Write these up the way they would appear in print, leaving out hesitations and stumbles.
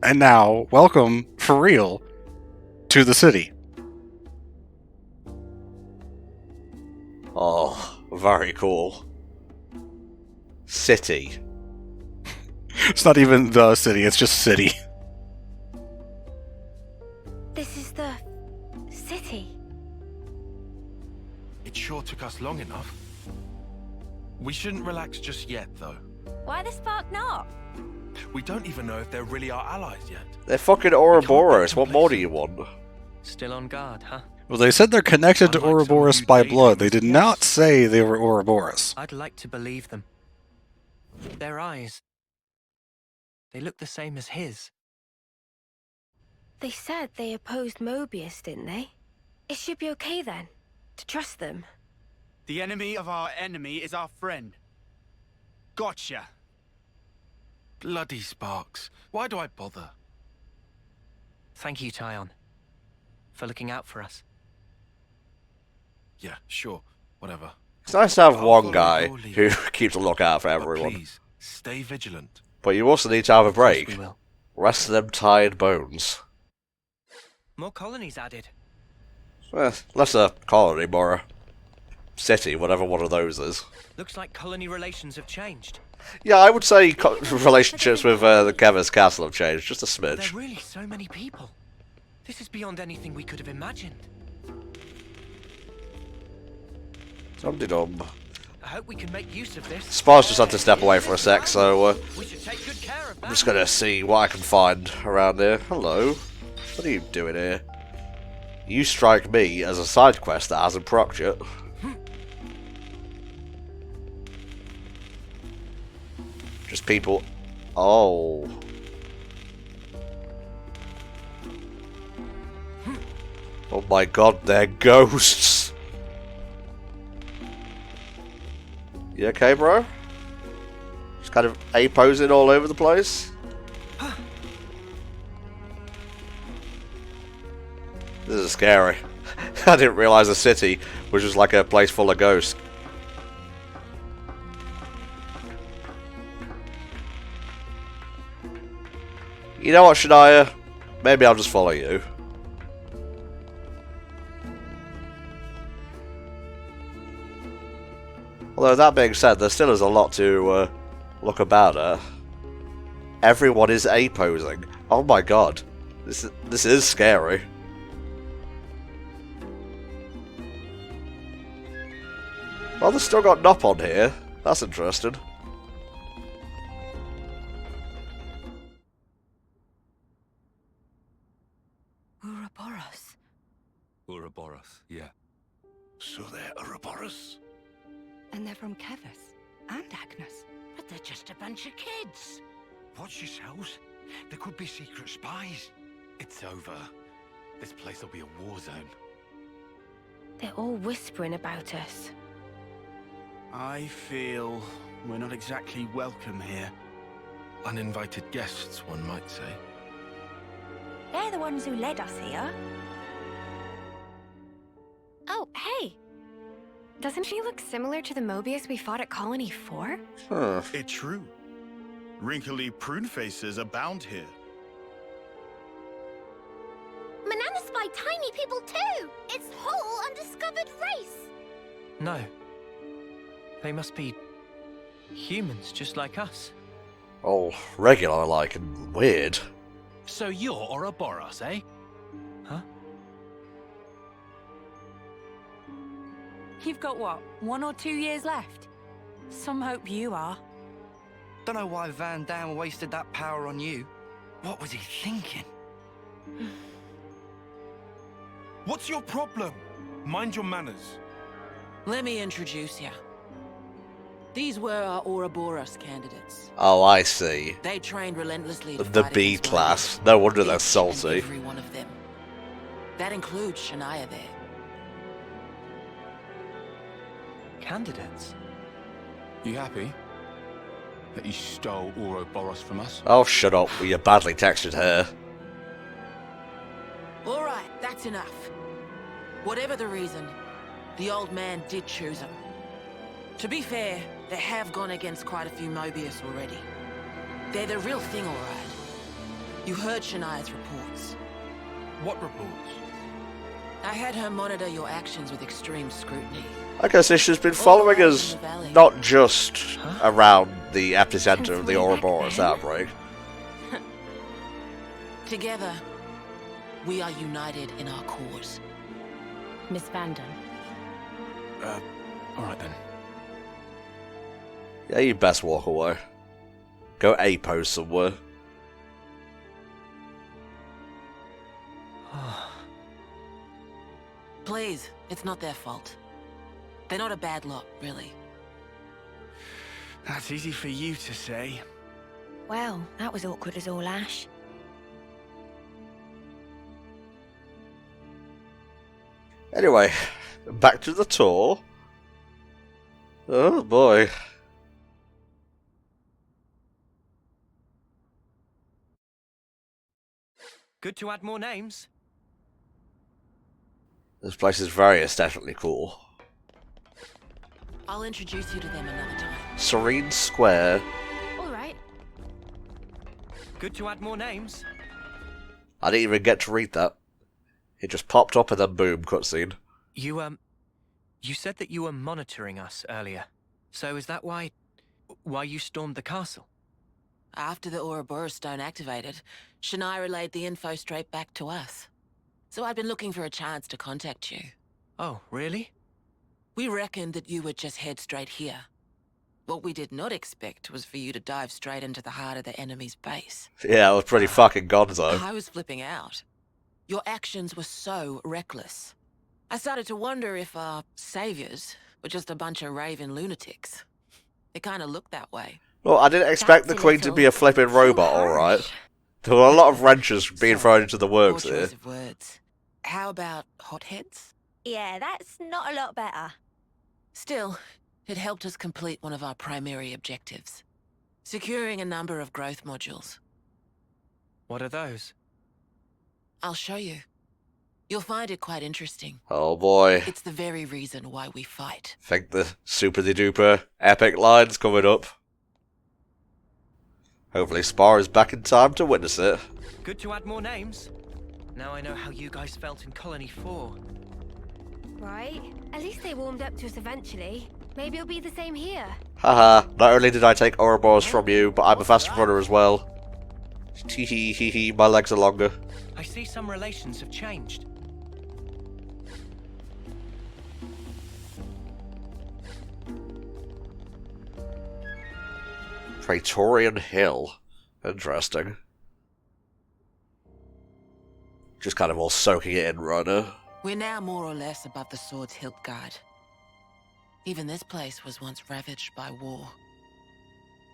And now, welcome, for real, to the city. Oh, very cool. City. It's not even the city, it's just city. This is the city. It sure took us long enough. We shouldn't relax just yet, though. Why the spark not? We don't even know if they're really our allies yet. They're fucking Ouroboros. What more do you want? Still on guard, huh? Well, they said they're connected to Unlike some of Ouroboros you by daydreamers, blood. They did not yes. say they were Ouroboros. I'd like to believe them. Their eyes. They look the same as his. They said they opposed Mobius, didn't they? It should be okay then, to trust them. The enemy of our enemy is our friend. Gotcha. Bloody sparks. Why do I bother? Thank you, Tyon, for looking out for us. Yeah, sure. Whatever. It's nice to have I'll one follow guy your lead. who keeps a lookout for But everyone. please, stay vigilant. But you also need to have a Of course break. we will. Rest them tired bones. More colonies added. Less a colony, more a city, whatever one of those is. Looks like colony relations have changed. Yeah, I would say relationships with the Kevis Castle have changed, just a There smidge. are really so many people. This is beyond anything we could have imagined. Dum-de-dum. I hope we can make use of this. Spars just had to step away for a sec, so We should take good care of that. I'm just gonna see what I can find around here. Hello. What are you doing here? You strike me as a side quest that hasn't procced yet. Just people. Oh. Oh my god, they're ghosts. You okay, bro? Just kind of A-posing all over the place. This is scary. I didn't realise the city was just like a place full of ghosts. You know what, Shania? Maybe I'll just follow you. Although that being said, there still is a lot to look about her. Everyone is A-posing. Oh my god. This is scary. Well, they've still got Nop on here. That's interesting. Ouroboros. Ouroboros, yeah. So they're Ouroboros? And they're from Kevis and Agnes. But they're just a bunch of kids. Watch yourselves. There could be secret spies. It's over. This place will be a war zone. They're all whispering about us. I feel we're not exactly welcome here. Uninvited guests, one might say. They're the ones who led us here. Oh, hey! Doesn't she look similar to the Mobius we fought at Colony 4? Huh. It's true. Wrinkly prune faces abound here. Manana spy tiny people too! It's whole undiscovered race! No. They must be humans just like us. Oh, regular like and weird. So you're Ouroboros, eh? Huh? You've got what, 1 or 2 years left? Some hope you are. Don't know why Van Dam wasted that power on you. What was he thinking? What's your problem? Mind your manners. Let me introduce you. These were our Ouroboros candidates. Oh, I see. They trained relentlessly to The fight B against class. Mobius. No wonder they're Each and salty. every one of them. That includes Shania there. Candidates? You happy? That you stole Ouroboros from us? Oh, shut up. Well, you badly textured her. All right, that's enough. Whatever the reason, the old man did choose them. To be fair, they have gone against quite a few Mobius already. They're the real thing, all right. You heard Shania's reports. What reports? I had her monitor your actions with extreme scrutiny. I guess she's been following us not just around the epicenter of the Ouroboros outbreak. Together, we are united in our cause. Miss Vanden. Alright then. Yeah, you best walk away. Go A-pose somewhere. Please, it's not their fault. They're not a bad lot, really. That's easy for you to say. Well, that was awkward as all ash. Anyway, back to the tour. Oh boy. Good to add more names. This place is very aesthetically cool. I'll introduce you to them another time. Serene Square. All right. Good to add more names. I didn't even get to read that. It just popped up and then boom, cutscene. You said that you were monitoring us earlier. So is that why you stormed the castle? After the Ouroboros stone activated, Shania relayed the info straight back to us. So I'd been looking for a chance to contact you. Oh, really? We reckoned that you would just head straight here. What we did not expect was for you to dive straight into the heart of the enemy's base. Yeah, it was pretty fucking gonzo. I was flipping out. Your actions were so reckless. I started to wonder if our saviors were just a bunch of raving lunatics. It kind of looked that way. Well, I didn't expect the Queen to be a flipping robot, alright. There were a lot of wrenches being thrown into the works Poor here. choice of words. How about hotheads? Yeah, that's not a lot better. Still, it helped us complete one of our primary objectives. Securing a number of growth modules. What are those? I'll show you. You'll find it quite interesting. Oh boy. It's the very reason why we fight. Think the super-de-duper epic line's coming up. Hopefully Spar is back in time to witness it. Good to add more names. Now I know how you guys felt in Colony 4. Right. At least they warmed up to us eventually. Maybe it'll be the same here. Haha, not only did I take Ouroboros from you, but I'm a faster runner as well. Hee hee hee hee, my legs are longer. I see some relations have changed. Praetorian Hill. Interesting. Just kind of all soaking it in right now. We're now more or less above the sword's hilt guard. Even this place was once ravaged by war.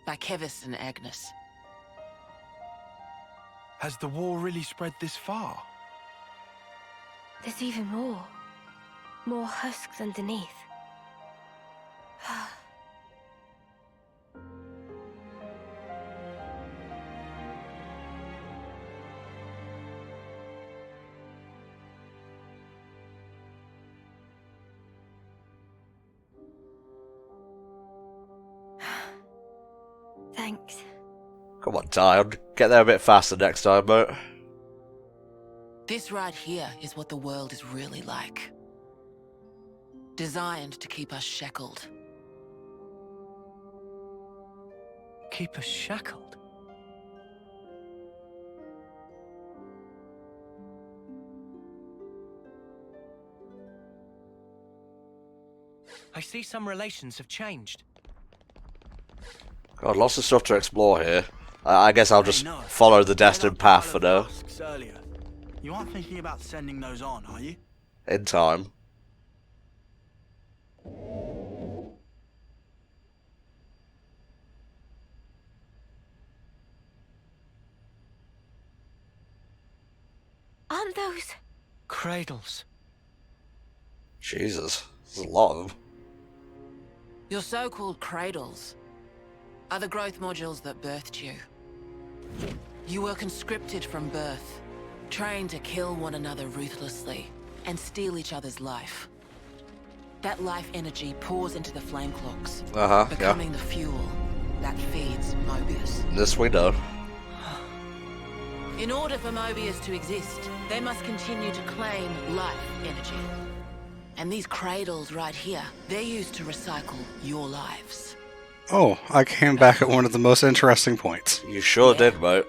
By Kevis and Agnes. Has the war really spread this far? There's even more. More husks underneath. Thanks. Come on, Dion. Get there a bit faster next time, mate. This right here is what the world is really like. Designed to keep us shackled. Keep us shackled? I see some relations have changed. God, lots of stuff to explore here. I guess I'll just follow the destined path for now. Earlier. You aren't thinking about sending those on, are you? In time. Aren't those... Cradles. Jesus, there's a lot of them. Your so-called cradles are the growth modules that birthed you. You were conscripted from birth, trained to kill one another ruthlessly and steal each other's life. That life energy pours into the flame clocks, becoming the fuel that feeds Mobius. This we know. In order for Mobius to exist, they must continue to claim life energy. And these cradles right here, they're used to recycle your lives. Oh, I came back at one of the most interesting points. You sure Yeah. did, mate.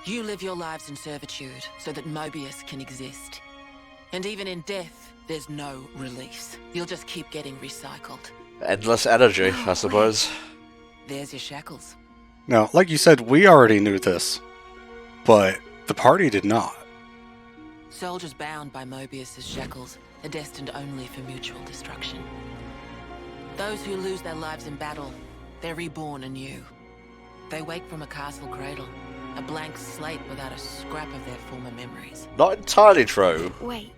You live your lives in servitude so that Mobius can exist. And even in death, there's no release. You'll just keep getting recycled. Endless energy, I suppose. There's your shackles. Now, like you said, we already knew this, but the party did not. Soldiers bound by Mobius's shackles are destined only for mutual destruction. Those who lose their lives in battle, they're reborn anew. They wake from a castle cradle, a blank slate without a scrap of their former memories. Not entirely true. Wait,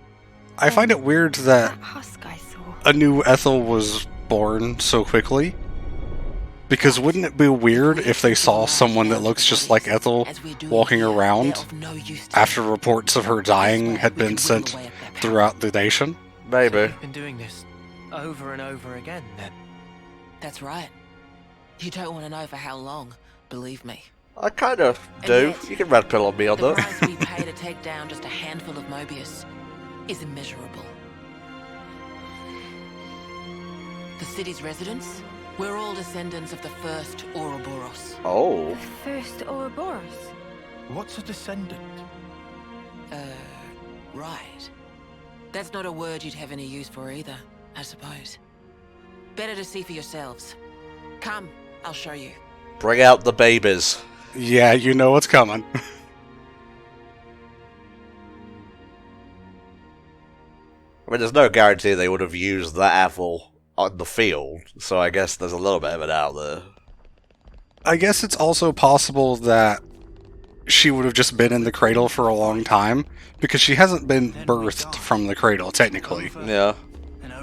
I find it weird that that husk I saw. a new Ethel was born so quickly. Because wouldn't it be weird if they saw someone that looks just like Ethel walking around after reports of her dying had been sent throughout the nation? Maybe. You've been doing this over and over again, then? That's right. You don't want to know for how long, believe me. I kind of do. You can red pill on me on The that. price we pay to take down just a handful of Mobius is immeasurable. The city's residents, we're all descendants of the first Ouroboros. Oh. First Ouroboros. What's a descendant? Right. That's not a word you'd have any use for either, I suppose. Better to see for yourselves. Come, I'll show you. Bring out the babies. Yeah, you know what's coming. I mean, there's no guarantee they would have used that apple on the field, so I guess there's a little bit of it out there. I guess it's also possible that she would have just been in the cradle for a long time, because she hasn't been birthed from the cradle, technically. Yeah.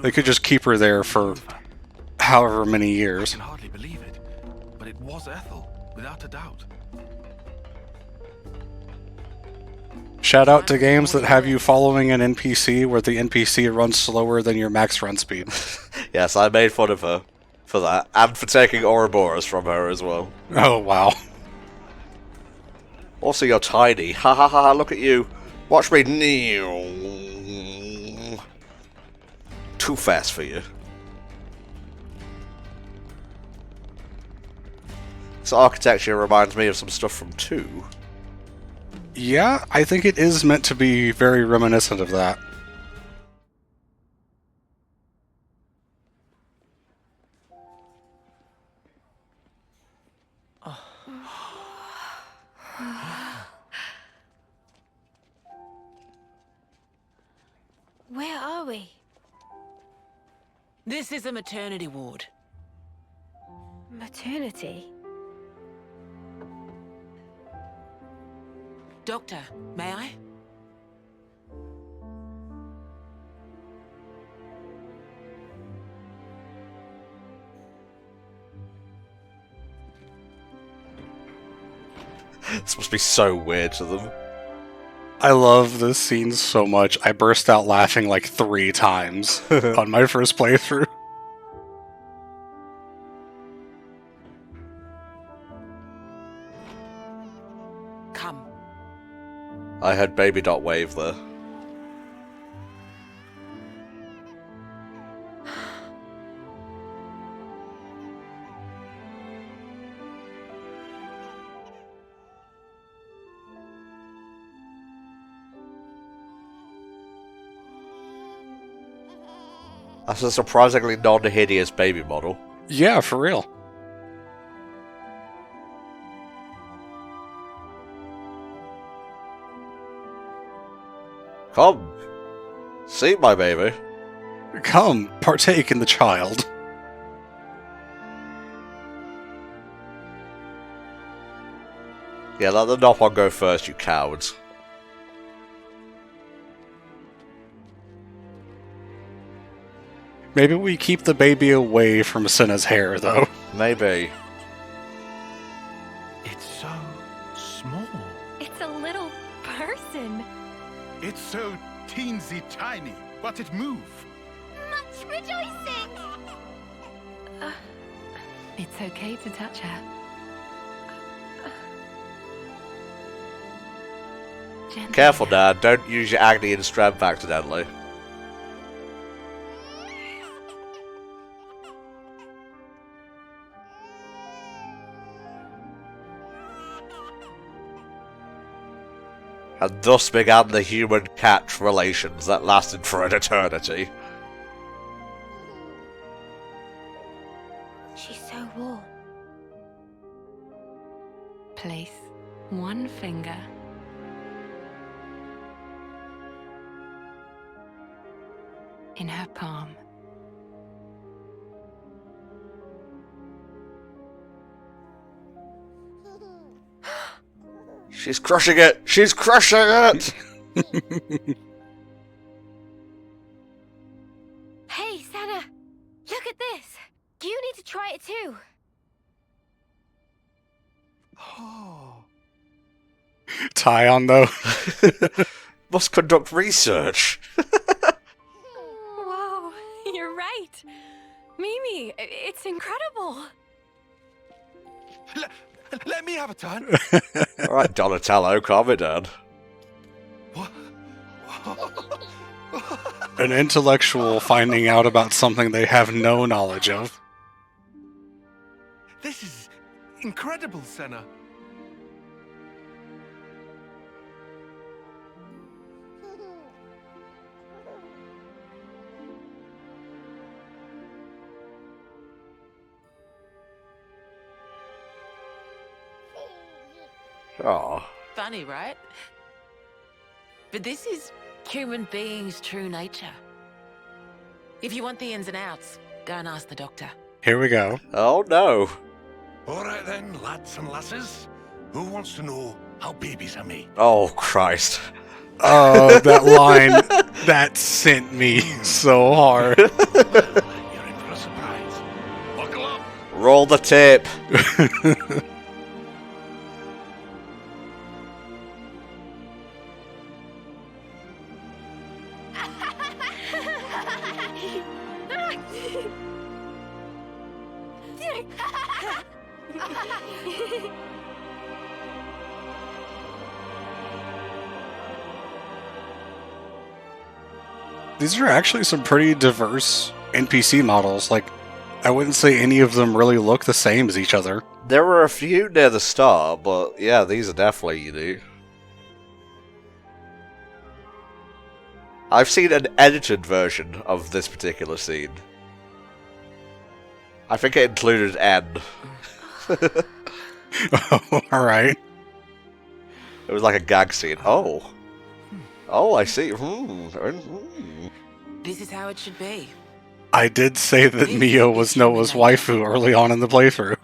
They could just keep her there for however many years. I can hardly believe it, but it was Ethel, without a doubt. Shout out to games that have you following an NPC where the NPC runs slower than your max run speed. Yes, I made fun of her for that, and for taking Ouroboros from her as well. Oh, wow. Also, you're tiny. Ha ha ha, look at you. Watch me. Too fast for you. This architecture reminds me of some stuff from 2. Yeah, I think it is meant to be very reminiscent of that. Where are we? This is a maternity ward. Maternity? Doctor, may I? This must be so weird to them. I love this scene so much, I burst out laughing like 3 times on my first playthrough. Come. I heard baby dot wave there. That's a surprisingly non-hideous baby model. Yeah, for real. Come. See my baby. Come, partake in the child. Yeah, let the Nopon go first, you cowards. Maybe we keep the baby away from Senna's hair, though. Maybe. It's so small. It's a little person. It's so teensy tiny, but it moves. Much rejoicing! It's okay to touch her. Gently Careful, now. Dad. Don't use your Agni and strength accidentally. And thus began the human-cat relations that lasted for an eternity. She's so warm. Place one finger in her palm. She's crushing it! She's crushing it! Hey, Senna! Look at this! You need to try it too! Tie on though. Must conduct research. Whoa, you're right. Mimi, it's incredible. Let me have a turn. Alright, Donatello, calm it down. An intellectual finding out about something they have no knowledge of. This is incredible, Senna. Aww. Funny, right? But this is human beings' true nature. If you want the ins and outs, go and ask the doctor. Here we go. Oh no. Alright then, lads and lasses. Who wants to know how babies are made? Oh, Christ. Oh, that line, that sent me so hard. You're in for a surprise. Buckle up. Roll the tape. These are actually some pretty diverse NPC models. Like, I wouldn't say any of them really look the same as each other. There were a few near the start, but yeah, these are definitely unique. I've seen an edited version of this particular scene. I think it included N. Oh, alright. It was like a gag scene. Oh. Oh, I see. This is how it should be. I did say that Mio was Noah's waifu early on in the playthrough.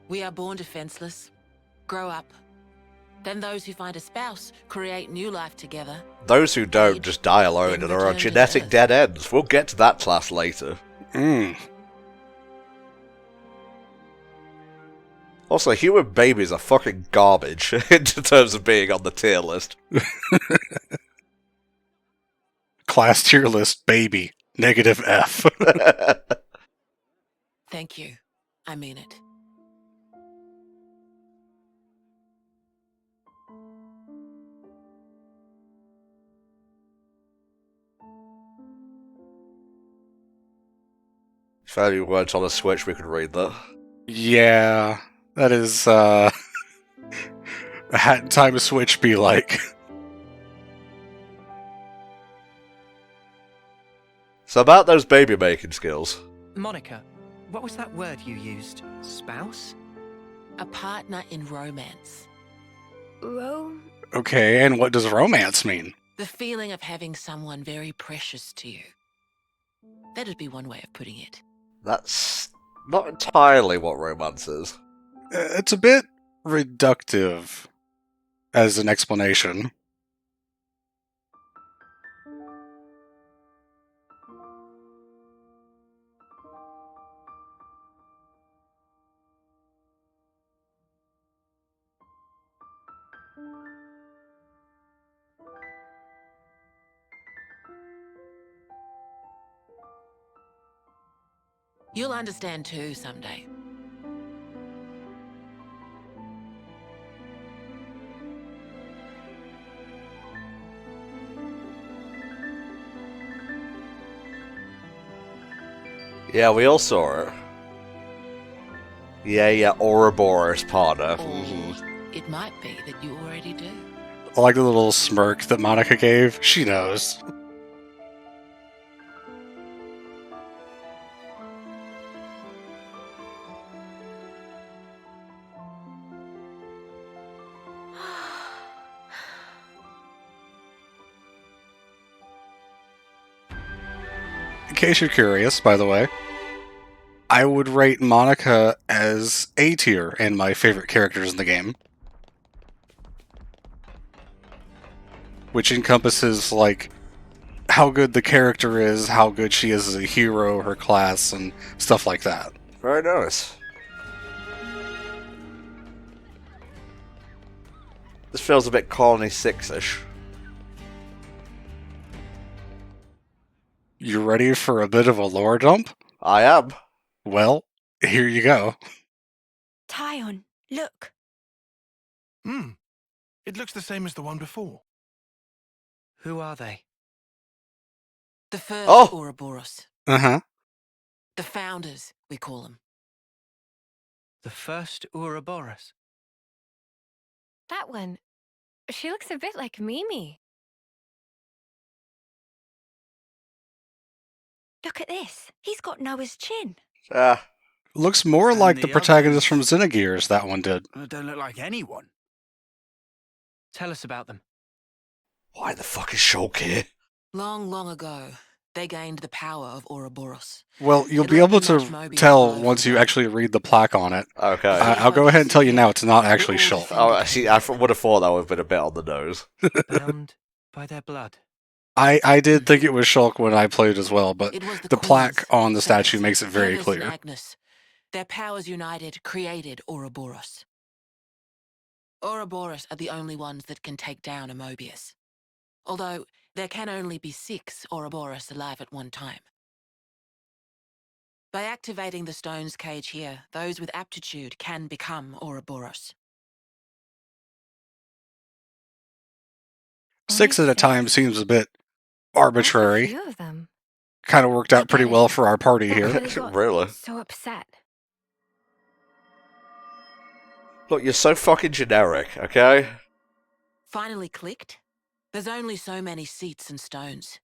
We are born defenseless, grow up. Then those who find a spouse create new life together. Those who don't just die alone and are on genetic dead ends. We'll get to that class later. Also, human babies are fucking garbage in terms of being on the tier list. Class tier list baby. -F. Thank you. I mean it. If only we weren't on a Switch, we could read that. Yeah, that is, hat time Switch be like. So about those baby making skills. Monica, what was that word you used? Spouse? A partner in romance. Okay, and what does romance mean? The feeling of having someone very precious to you. That'd be one way of putting it. That's not entirely what romance is. It's a bit reductive as an explanation. You'll understand too someday. Yeah, we all saw it. Yeah, Ouroboros, partner. It might be that you already do. I like the little smirk that Monica gave. She knows. In case you're curious, by the way, I would rate Monica as A tier and my favorite characters in the game. Which encompasses, like, how good the character is, how good she is as a hero, her class, and stuff like that. Very nice. This feels a bit Colony 6-ish. You ready for a bit of a lore dump? I am. Well, here you go. Tyon, look. It looks the same as the one before. Who are they? The first Ouroboros. Uh-huh. The founders, we call them. The first Ouroboros? That one. She looks a bit like Mimi. Look at this. He's got Noah's chin. Looks more And like the the protagonist from Xenogears, that one did. Don't look like anyone. Tell us about them. Why the fuck is Shulk here? Long, long ago, they gained the power of Ouroboros. Well, you'll be able to tell once you actually read the plaque on it. Okay. I'll go ahead and tell you now, it's not actually Shulk. Oh, see, I would have thought that would have been a bit on the nose. Bound by their blood. I did think it was Shulk when I played as well, but the plaque on the statue makes it very Hermes and clear. Agnes, their powers united created Ouroboros. Ouroboros are the only ones that can take down a Mobius. Although, there can only be 6 Ouroboros alive at one time. By activating the stone's cage here, those with aptitude can become Ouroboros. 6 at a time seems a bit arbitrary. Few of them. Kind of worked out pretty well for our party here. Really? So upset. Look, you're so fucking generic, okay? Finally clicked? There's only so many seats and stones.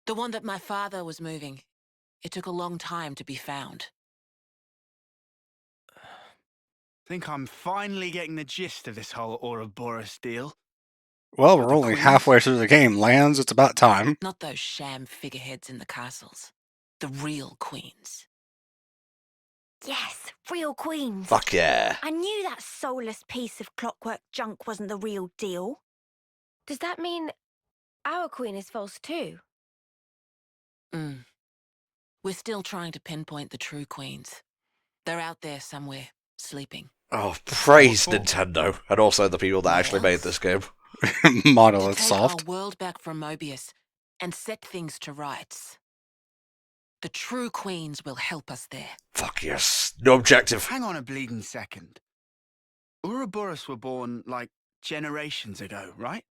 The one that my father was moving, it took a long time to be found. Think I'm finally getting the gist of this whole Ouroboros deal. Well, we're only halfway through the game, Lands. It's about time. Not those sham figureheads in the castles. The real queens. Yes, real queens. Fuck yeah. I knew that soulless piece of clockwork junk wasn't the real deal. Does that mean our queen is false too? We're still trying to pinpoint the true queens. They're out there somewhere, sleeping. Oh, praise Nintendo. And also the people that actually made this game. Monolith Take Soft. our world back from Mobius and set things to rights. The true queens will help us there. Fuck yes. No objective. Hang on a bleeding second. Ouroboros were born, like, generations ago, right?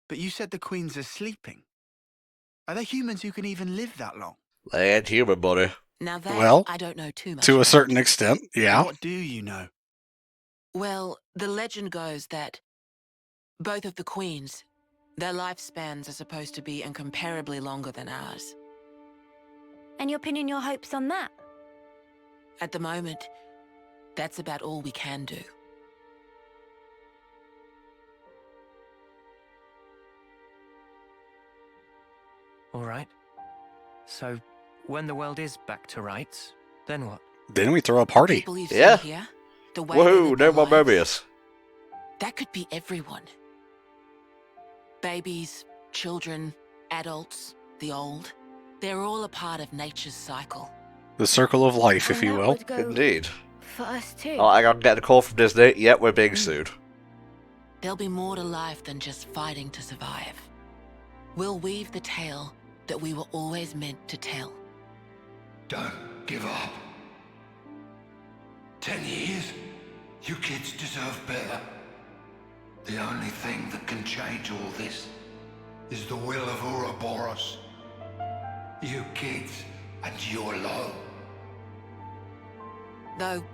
But you said the queens are sleeping. Are there humans who can even live that long? They ain't human, buddy. Now that Well, I don't know too much to a about. certain extent, yeah. What do you know? Well, the legend goes that both of the queens, their lifespans are supposed to be incomparably longer than ours. And you're pinning your hopes on that? At the moment, that's about all we can do. All right. So, when the world is back to rights, then what? Then we throw a party. People you see Yeah. here, the way they Woohoo, live no their more lives, Mobius. that could be everyone. Babies, children, adults, the old. They're all a part of nature's cycle. The circle of life, if And you that will. would go Indeed. for us too. Oh, I got a call from Disney. Yep, we're being sued. There'll be more to life than just fighting to survive. We'll weave the tale that we were always meant to tell. Don't give up. 10 years? You kids deserve better. The only thing that can change all this is the will of Ouroboros. You kids and you're low. Though,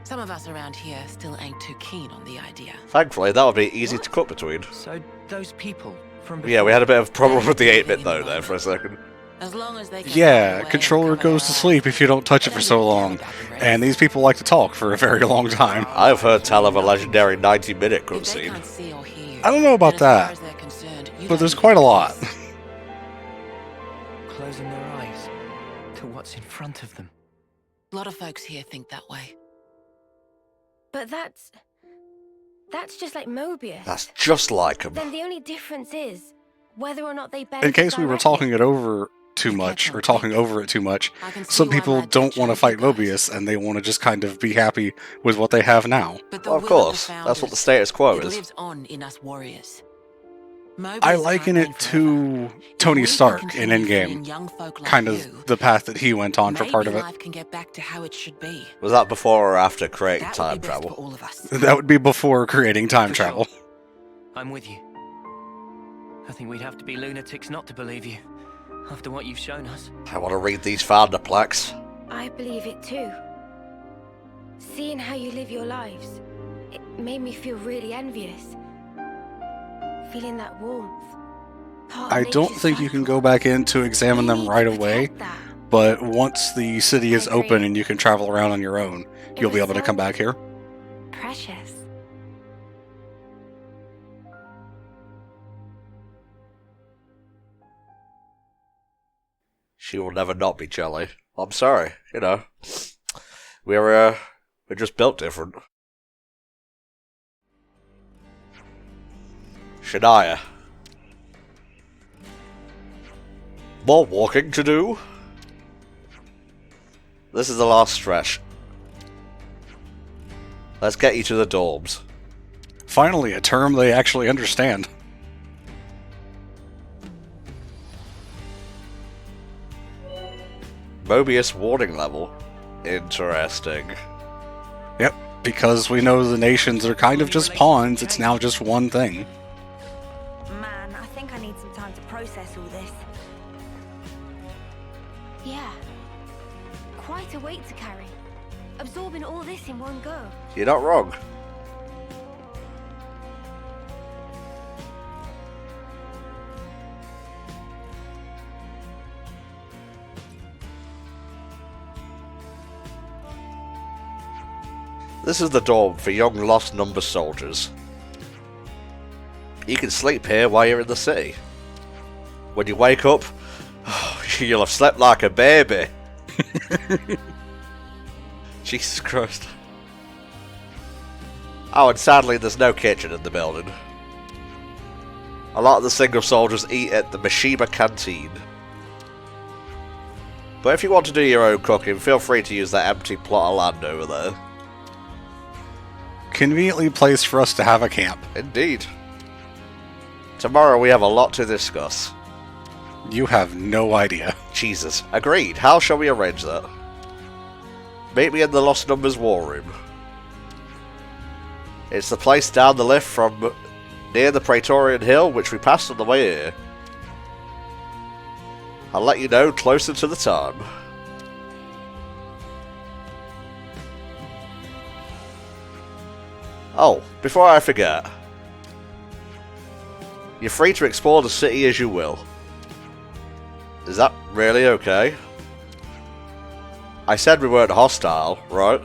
some of us around here still ain't too keen on the idea. Thankfully, that would be easy to cut between. So those people from Yeah, we had a bit of problem with the 8-bit though there for a second. As long as they can Yeah, controller goes to sleep if you don't touch it for so long, and these people like to talk for a very long time. I've heard tell of a legendary 90-minute cutscene. I don't know about that, but there's quite a lot. Closing their eyes to what's in front of them. A lot of folks here think that way. But that's just like Mobius. That's just like him. Then the only difference is whether or not they bend In case we were talking it over too much, or talking over it too much, some people don't want to fight Mobius, and they want to just kind of be happy with what they have now. Well, of course, that's what the status quo It is. lives on in us warriors. I liken it to Tony Stark in Endgame, kind of the path that he went on for part of it. Life can get back to how it should be. Was that before or after creating time travel? That would be before creating time travel. I'm with you. I think we'd have to be lunatics not to believe you, after what you've shown us. I want to read these founder plaques. I believe it too. Seeing how you live your lives, it made me feel really envious. Feeling that warmth. I don't think you can go back in to examine them right away, but once the city is open and you can travel around on your own, you'll be able to come back here. Precious. She will never not be jelly. I'm sorry, you know. We're just built different. Shania. More walking to do? This is the last stretch. Let's get you to the dorms. Finally, a term they actually understand. Mobius warning level. Interesting. Yep, because we know the nations are kind of just pawns, it's now just one thing. Man, I think I need some time to process all this. Yeah. Quite a weight to carry. Absorbing all this in one go. You're not wrong. This is the dorm for young lost number soldiers. You can sleep here while you're in the city. When you wake up, you'll have slept like a baby. Jesus Christ. Oh, and sadly there's no kitchen in the building. A lot of the single soldiers eat at the Mishima canteen. But if you want to do your own cooking, feel free to use that empty plot of land over there. Conveniently placed for us to have a camp. Indeed. Tomorrow we have a lot to discuss. You have no idea. Jesus. Agreed. How shall we arrange that? Meet me in the Lost Numbers War Room. It's the place down the lift from near the Praetorian Hill, which we passed on the way here. I'll let you know closer to the time. Oh, before I forget. You're free to explore the city as you will. Is that really okay? I said we weren't hostile, right?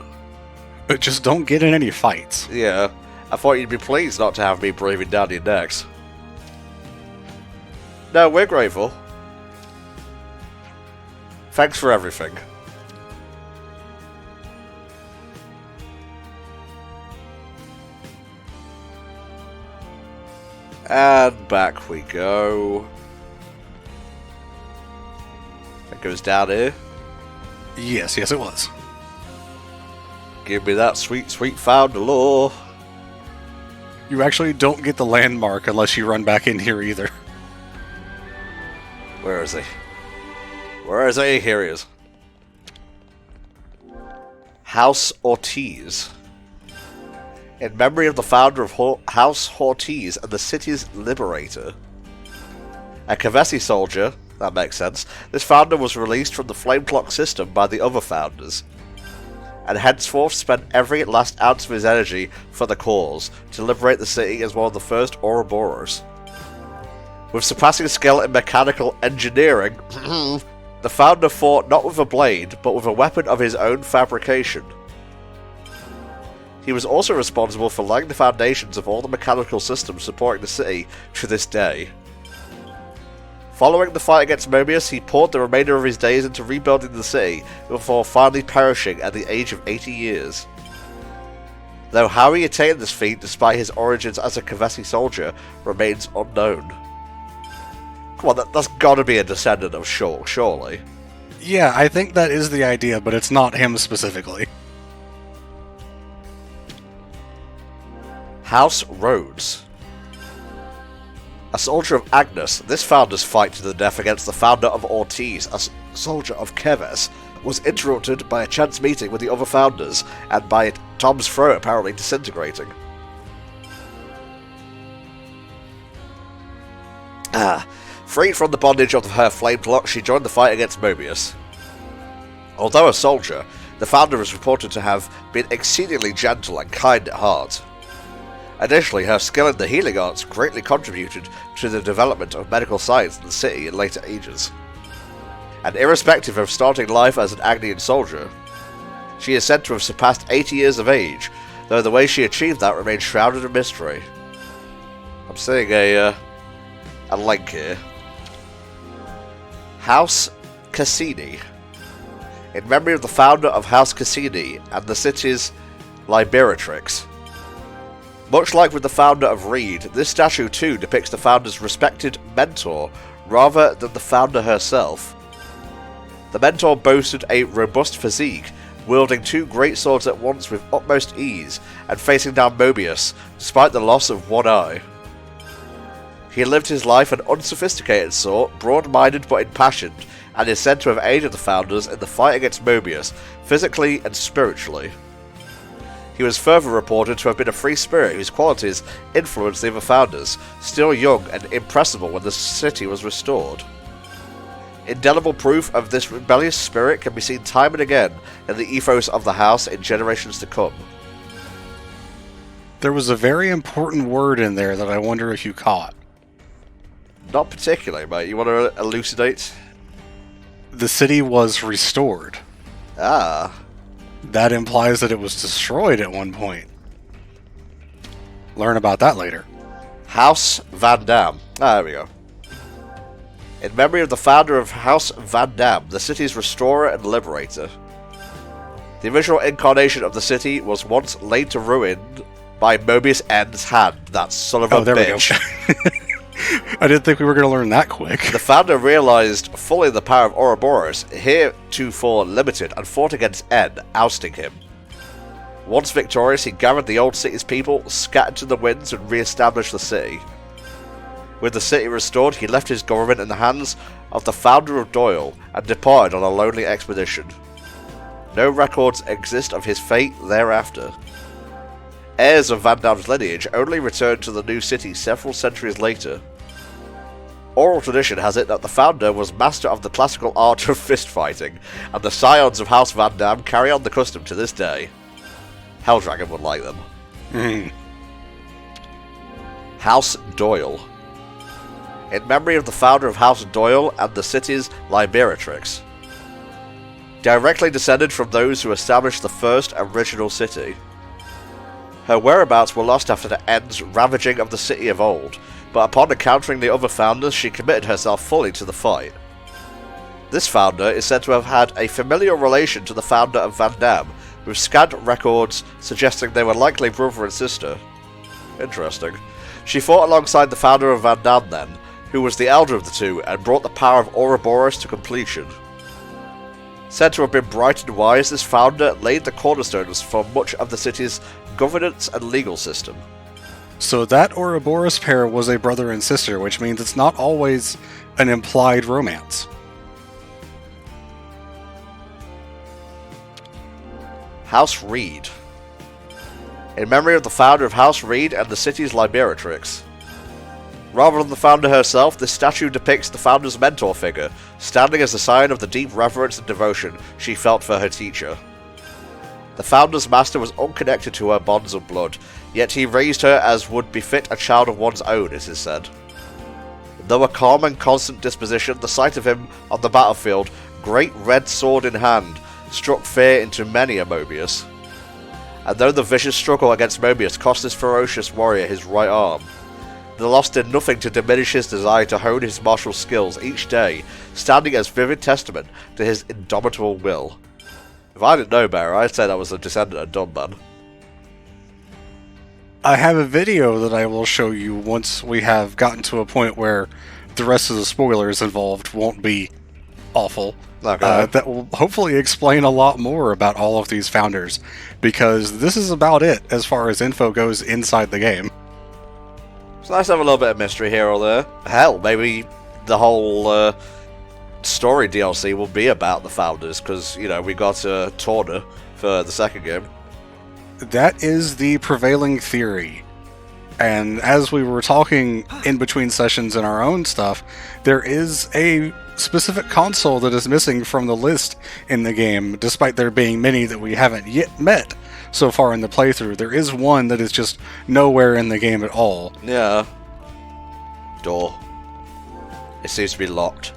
But just don't get in any fights. Yeah, I thought you'd be pleased not to have me breathing down your necks. No, we're grateful. Thanks for everything. And back we go. That goes down here. Yes, it was. Give me that sweet, sweet founder lore. You actually don't get the landmark unless you run back in here either. Where is he? Where is he? Here he is. House Ortiz. In memory of the founder of House Ortiz and the city's liberator. A Kavesi soldier, That makes sense. This founder was released from the Flame Clock system by the other founders, and henceforth spent every last ounce of his energy for the cause, to liberate the city as one of the first Ouroboros. With surpassing skill in mechanical engineering, the founder fought not with a blade, but with a weapon of his own fabrication. He was also responsible for laying the foundations of all the mechanical systems supporting the city to this day. Following the fight against Mobius, he poured the remainder of his days into rebuilding the city, before finally perishing at the age of 80 years. Though how he attained this feat, despite his origins as a Kavesi soldier, remains unknown. Come on, that's gotta be a descendant of Shulk, surely. Yeah, I think that is the idea, but it's not him specifically. House Rhodes. A soldier of Agnes, this founder's fight to the death against the founder of Ortiz, a soldier of Keves, was interrupted by a chance meeting with the other founders, and by Tom's throat apparently disintegrating. Freed from the bondage of her flame clock, she joined the fight against Mobius. Although a soldier, the founder is reported to have been exceedingly gentle and kind at heart. Additionally, her skill in the healing arts greatly contributed to the development of medical science in the city in later ages. And irrespective of starting life as an Agnian soldier, she is said to have surpassed 80 years of age, though the way she achieved that remains shrouded in mystery. I'm seeing a link here. House Cassini. In memory of the founder of House Cassini and the city's Liberatrix. Much like with the founder of Reed, this statue too depicts the founder's respected mentor, rather than the founder herself. The mentor boasted a robust physique, wielding two great swords at once with utmost ease, and facing down Mobius, despite the loss of one eye. He lived his life an unsophisticated sort, broad-minded but impassioned, and is said to have aided the founders in the fight against Mobius, physically and spiritually. He was further reported to have been a free spirit whose qualities influenced the other founders, still young and impressible when the city was restored. Indelible proof of this rebellious spirit can be seen time and again in the ethos of the house in generations to come. There was a very important word in there that I wonder if you caught. Not particularly, mate. You want to elucidate? The city was restored. Ah. That implies that it was destroyed at one point. Learn about that later. House Van Dam. Ah, there we go. In memory of the founder of House Van Dam, the city's restorer and liberator. The original incarnation of the city was once laid to ruin by Mobius N's hand, that son of a bitch. We go. I didn't think we were going to learn that quick. The founder realized fully the power of Ouroboros, heretofore limited, and fought against N, ousting him. Once victorious, he gathered the old city's people, scattered to the winds, and re-established the city. With the city restored, he left his government in the hands of the founder of Doyle, and departed on a lonely expedition. No records exist of his fate thereafter. Heirs of Van Dam's lineage only returned to the new city several centuries later. Oral tradition has it that the founder was master of the classical art of fist-fighting, and the scions of House Van Dam carry on the custom to this day. Helldragon would like them. House Doyle. In memory of the founder of House Doyle and the city's Liberatrix. Directly descended from those who established the first original city. Her whereabouts were lost after the End's ravaging of the city of old, but upon encountering the other founders, she committed herself fully to the fight. This founder is said to have had a familial relation to the founder of Van Dam, with scant records suggesting they were likely brother and sister. Interesting. She fought alongside the founder of Van Dam then, who was the elder of the two and brought the power of Ouroboros to completion. Said to have been bright and wise, this founder laid the cornerstones for much of the city's governance and legal system. So that Ouroboros pair was a brother and sister, which means it's not always an implied romance. House Reed. In memory of the founder of House Reed and the city's Liberatrix. Rather than the founder herself, this statue depicts the founder's mentor figure, standing as a sign of the deep reverence and devotion she felt for her teacher. The founder's master was unconnected to her bonds of blood, yet he raised her as would befit a child of one's own, it is said. Though a calm and constant disposition, the sight of him on the battlefield, great red sword in hand, struck fear into many a Mobius. And though the vicious struggle against Mobius cost this ferocious warrior his right arm, the loss did nothing to diminish his desire to hone his martial skills each day, standing as vivid testament to his indomitable will. If I didn't know better, I'd say that was a descendant of Dunban. I have a video that I will show you once we have gotten to a point where the rest of the spoilers involved won't be awful. Okay. That will hopefully explain a lot more about all of these founders, because this is about it as far as info goes inside the game. It's nice to have a little bit of mystery here or there. Hell, maybe the whole story DLC will be about the founders, because, you know, we got Torna for the second game. That is the prevailing theory. And as we were talking in between sessions in our own stuff, there is a specific console that is missing from the list in the game, despite there being many that we haven't yet met so far in the playthrough. There is one that is just nowhere in the game at all. Yeah. Door. It seems to be locked.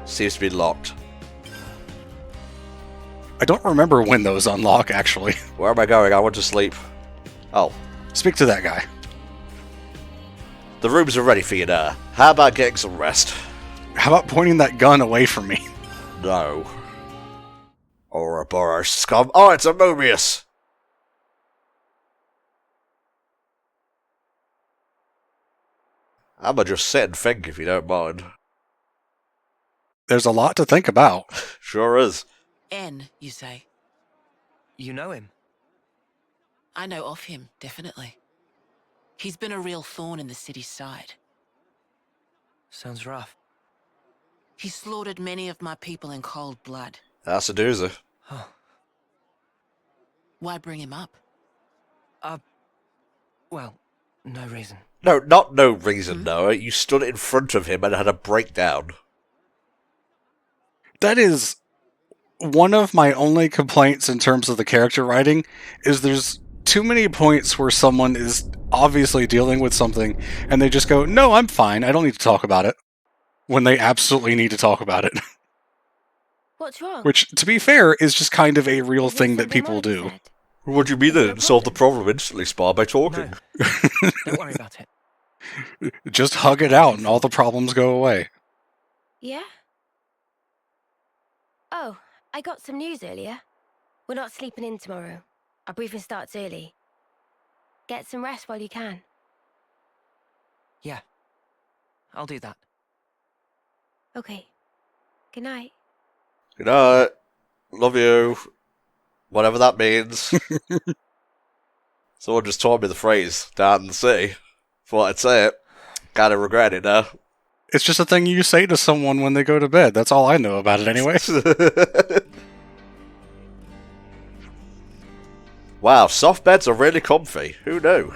Seems to be locked. I don't remember when those unlock, actually. Where am I going? I want to sleep. Oh. Speak to that guy. The rooms are ready for you now. How about getting some rest? How about pointing that gun away from me? No. Ouroboros scum. Oh, it's a Mobius! I'ma just sit and think if you don't mind. There's a lot to think about. Sure is. N, you say? You know him? I know of him, definitely. He's been a real thorn in the city's side. Sounds rough. He slaughtered many of my people in cold blood. That's a doozy. Oh. Why bring him up? Well, no reason. No, not no reason, Noah. You stood in front of him and had a breakdown. That is one of my only complaints in terms of the character writing, is there's too many points where someone is obviously dealing with something and they just go, no, I'm fine, I don't need to talk about it, when they absolutely need to talk about it. What's wrong? Which, to be fair, is just kind of a real thing that people do. What do you mean they didn't solve the problem instantly, Spar, by talking? No. Don't worry about it. Just hug it out and all the problems go away. Yeah? Oh, I got some news earlier. We're not sleeping in tomorrow. Our briefing starts early. Get some rest while you can. Yeah. I'll do that. Okay. Good night. Good night. Love you. Whatever that means. Someone just taught me the phrase down in the city. Thought I'd say it. Kinda regret it now. It's just a thing you say to someone when they go to bed. That's all I know about it anyway. Wow, soft beds are really comfy. Who knew?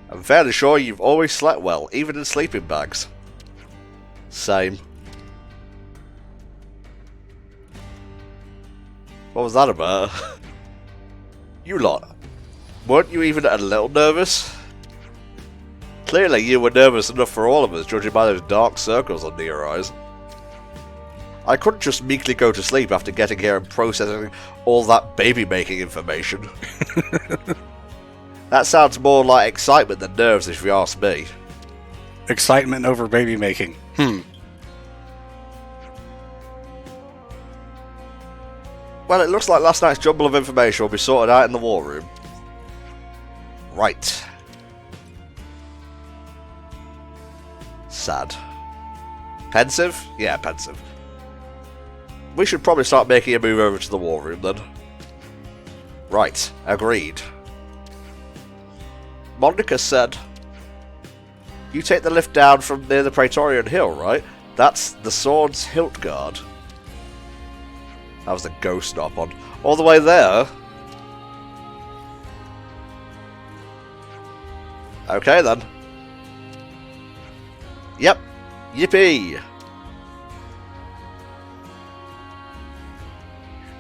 I'm fairly sure you've always slept well, even in sleeping bags. Same. What was that about? You lot, weren't you even a little nervous? Clearly you were nervous enough for all of us, judging by those dark circles under your eyes. I couldn't just meekly go to sleep after getting here and processing all that baby-making information. That sounds more like excitement than nerves, if you ask me. Excitement over baby making. Well, it looks like last night's jumble of information will be sorted out in the war room. Right. Sad. Pensive? Yeah, pensive. We should probably start making a move over to the war room then. Right, agreed. Monica said, you take the lift down from near the Praetorian Hill, right? That's the Sword's Hilt Guard. That was the ghost knob on. All the way there? Okay then. Yep. Yippee!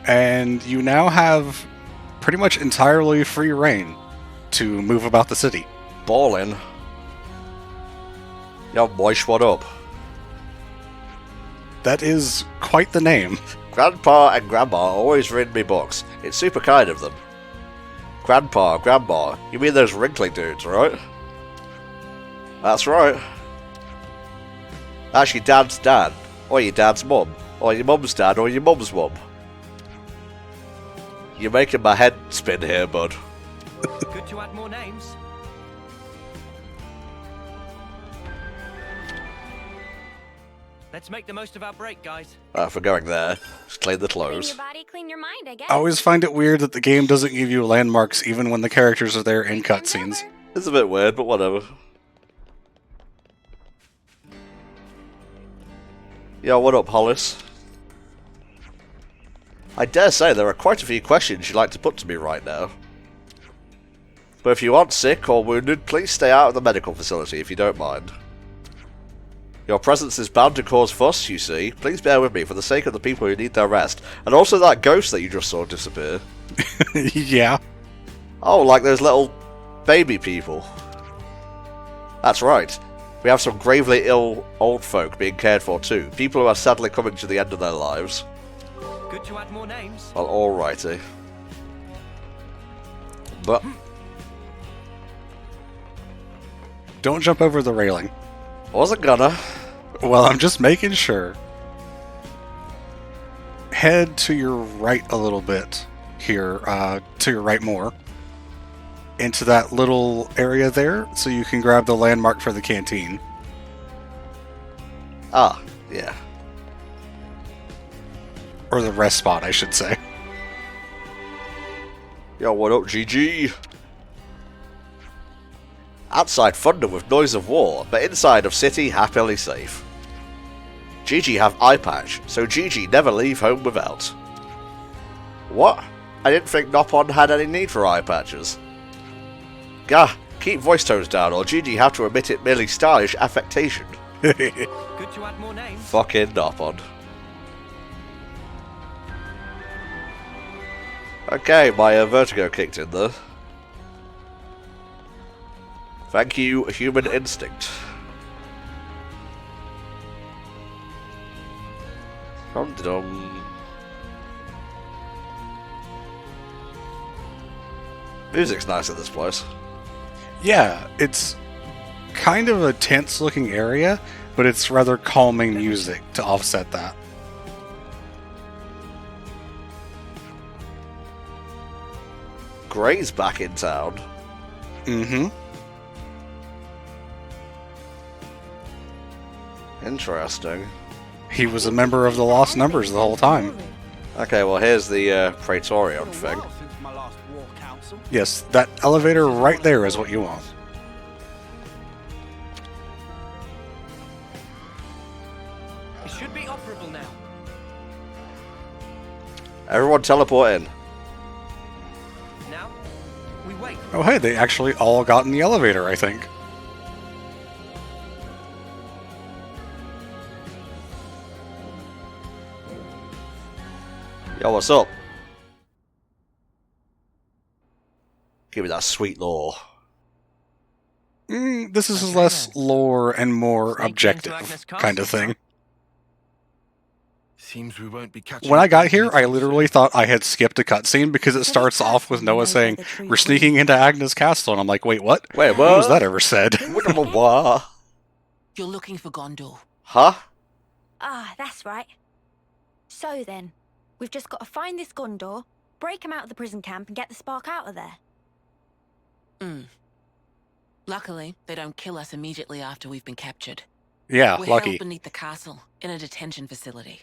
And you now have pretty much entirely free reign to move about the city. Ballin'. Yo, moish, what up? That is quite the name. Grandpa and Grandma always read me books. It's super kind of them. Grandpa, Grandma, you mean those wrinkly dudes, right? That's right. That's your dad's dad, or your dad's mum, or your mum's dad, or your mum's mum. You're making my head spin here, bud. Good to add more names. Let's make the most of our break, guys. For going there, just clean the Clean clothes. your body, clean your mind, I guess. I always find it weird that the game doesn't give you landmarks even when the characters are there in cutscenes. It's a bit weird, but whatever. Yo, what up, Hollis? I dare say there are quite a few questions you'd like to put to me right now. But if you aren't sick or wounded, please stay out of the medical facility if you don't mind. Your presence is bound to cause fuss, you see. Please bear with me for the sake of the people who need their rest. And also that ghost that you just saw disappear. Yeah. Oh, like those little baby people. That's right. We have some gravely ill old folk being cared for too. People who are sadly coming to the end of their lives. Good to add more names. Well, alrighty. But... Don't jump over the railing. Wasn't gonna. Well, I'm just making sure. Head to your right a little bit here, to your right more. Into that little area there, so you can grab the landmark for the canteen. Ah, yeah. Or the rest spot, I should say. Yo, what up, GG? Outside thunder with noise of war, but inside of city happily safe. GG have eye patch, so GG never leave home without. What? I didn't think Nopon had any need for eye patches. Gah, keep voice tones down or GG have to admit it merely stylish affectation. Good to add more names. Fucking Nopon. Okay, my vertigo kicked in there. Thank you, Human Instinct. Dum-dum. Music's nice in this place. Yeah, it's kind of a tense-looking area, but it's rather calming music to offset that. Gray's back in town. Mm-hmm. Interesting. He was a member of the Lost Numbers the whole time. Okay, well here's the Praetorian thing. Yes, that elevator right there is what you want. It should be operable now. Everyone teleport in. Now, we wait. Oh hey, they actually all got in the elevator, I think. Yo, what's up? Give me that sweet lore. This is less lore and more objective kind of thing. Seems we won't be catching. When I got here, I literally thought I had skipped a cutscene because it starts off with Noah saying, "We're sneaking into Agnes Castle," and I'm like, "Wait, what? Wait, what? When was that ever said?" You're looking for Gondor. Huh? Ah, that's right. So then, we've just got to find this Gondor, break him out of the prison camp, and get the spark out of there. Luckily, they don't kill us immediately after we've been captured. Yeah, We're lucky. held beneath the castle, in a detention facility.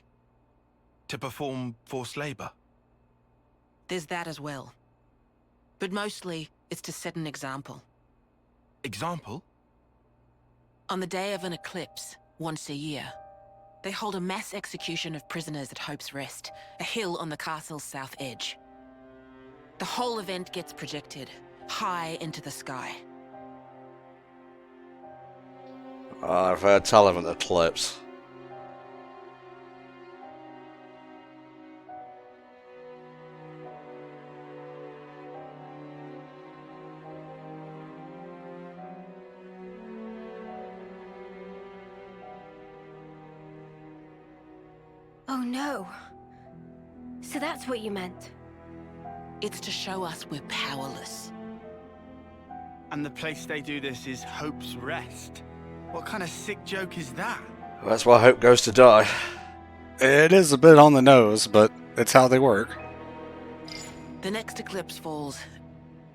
To perform forced labor. There's that as well. But mostly, it's to set an example. Example? On the day of an eclipse, once a year, they hold a mass execution of prisoners at Hope's Rest, a hill on the castle's south edge. The whole event gets projected, high into the sky. I've heard tell of an eclipse. Oh no. So that's what you meant. It's to show us we're powerless. And the place they do this is Hope's Rest. What kind of sick joke is that? That's why Hope goes to die. It is a bit on the nose, but it's how they work. The next eclipse falls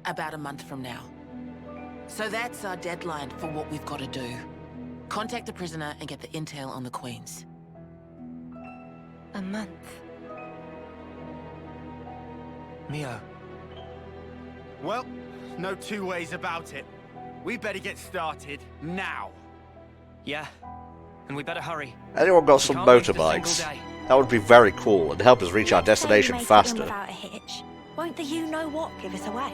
about a month from now. So that's our deadline for what we've got to do. Contact the prisoner and get the intel on the Queens. A month. Mio. Well, no two ways about it. We better get started now. Yeah, and we better hurry. Anyone got some Can't waste a motorbikes? single day. That would be very cool and help us reach our destination Make it in faster. without a hitch. Won't the you-know-what give us away?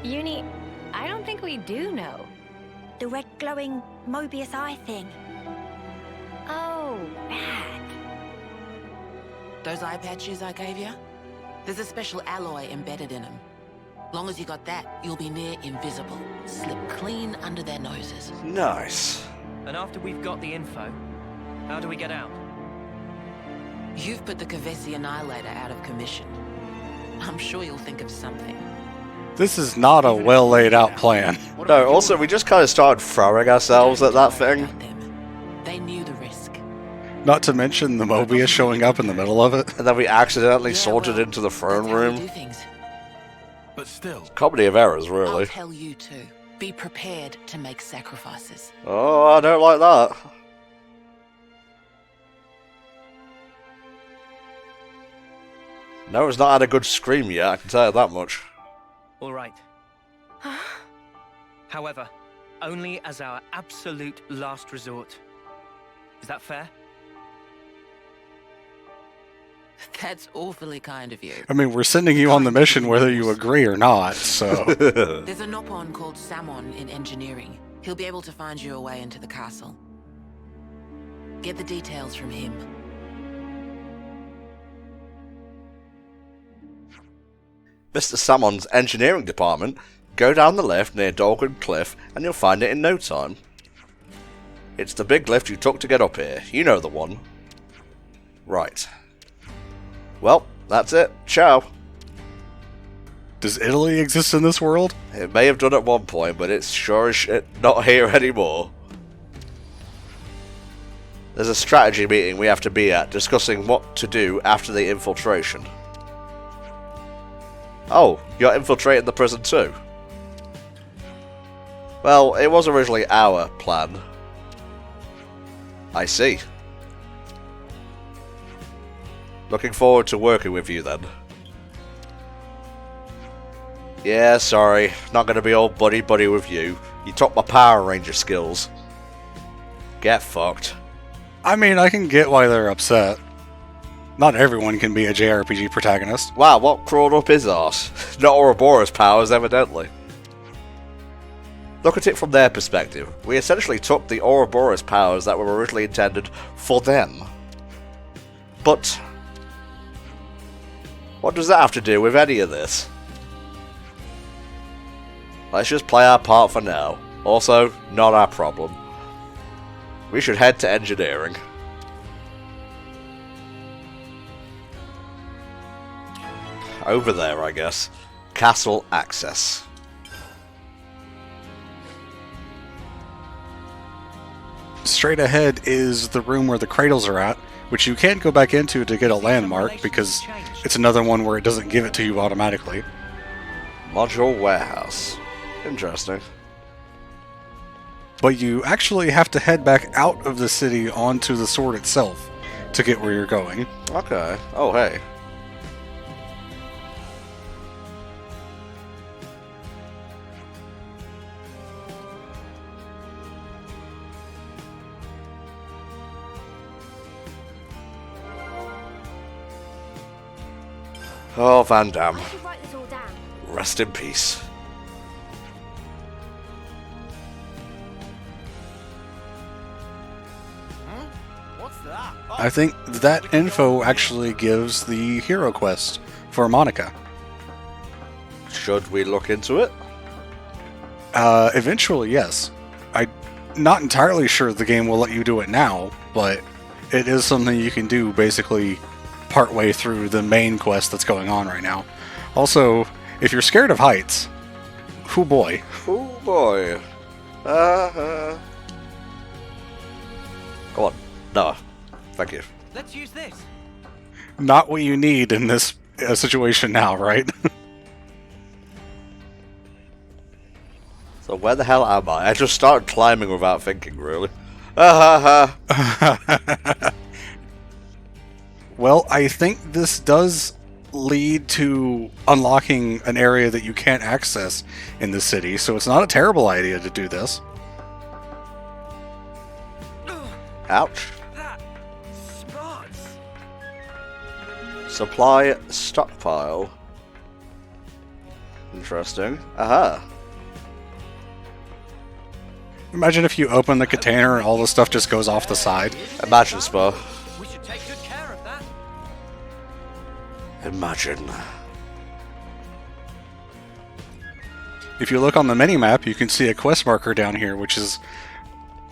Uni, I don't think we do know. The red glowing Mobius eye thing. Oh, bad. Those eye patches I gave you? There's a special alloy embedded in them. Long as you got that, you'll be near invisible. Slip clean under their noses. Nice. And after we've got the info, how do we get out? You've put the Kavesi Annihilator out of commission. I'm sure you'll think of something. This is not a well laid out plan. No, also, we just kind of started throwing ourselves at that thing. They knew the risk. Not to mention the Mobius showing up in the middle of it. And then we accidentally sauntered into the throne room. But still. Comedy of errors, really. I'll tell you too. Be prepared to make sacrifices. Oh, I don't like that. Noah's not had a good scream yet, I can tell you that much. All right. However, only as our absolute last resort. Is that fair? That's awfully kind of you. I mean, we're sending you on the mission whether you agree or not, so... There's a Nopon called Samon in engineering. He'll be able to find you a way into the castle. Get the details from him. Mr. Samon's engineering department. Go down the lift near Dolgan Cliff and you'll find it in no time. It's the big lift you took to get up here. You know the one. Right. Well, that's it. Ciao. Does Italy exist in this world? It may have done at one point, but it's sure as shit not here anymore. There's a strategy meeting we have to be at, discussing what to do after the infiltration. Oh, you're infiltrating the prison too? Well, it was originally our plan. I see. Looking forward to working with you then. Yeah, sorry, not gonna be all buddy-buddy with you. You took my Power Ranger skills. Get fucked. I mean, I can get why they're upset. Not everyone can be a JRPG protagonist. Wow, what crawled up his arse? Not Ouroboros powers, evidently. Look at it from their perspective. We essentially took the Ouroboros powers that were originally intended for them. But what does that have to do with any of this? Let's just play our part for now. Also, not our problem. We should head to engineering. Over there, I guess. Castle access. Straight ahead is the room where the cradles are at, which you can't go back into to get a landmark because it's another one where it doesn't give it to you automatically. Module warehouse. Interesting. But you actually have to head back out of the city onto the sword itself to get where you're going. Okay. Oh, hey. Oh, Van Damme. I should write this all down. Rest in peace. I think that info actually gives the hero quest for Monica. Should we look into it? Eventually, yes. I'm not entirely sure the game will let you do it now, but it is something you can do basically partway through the main quest that's going on right now. Also, if you're scared of heights, oh boy. Oh boy. Come on. No. Thank you. Let's use this. Not what you need in this situation now, right? So where the hell am I? I just started climbing without thinking, really. Well, I think this does lead to unlocking an area that you can't access in the city, so it's not a terrible idea to do this. Ouch. Supply stockpile. Interesting. Aha. Imagine if you open the container and all the stuff just goes off the side. Imagine, Spa. We should take good care of that. Imagine. If you look on the minimap, you can see a quest marker down here, which is...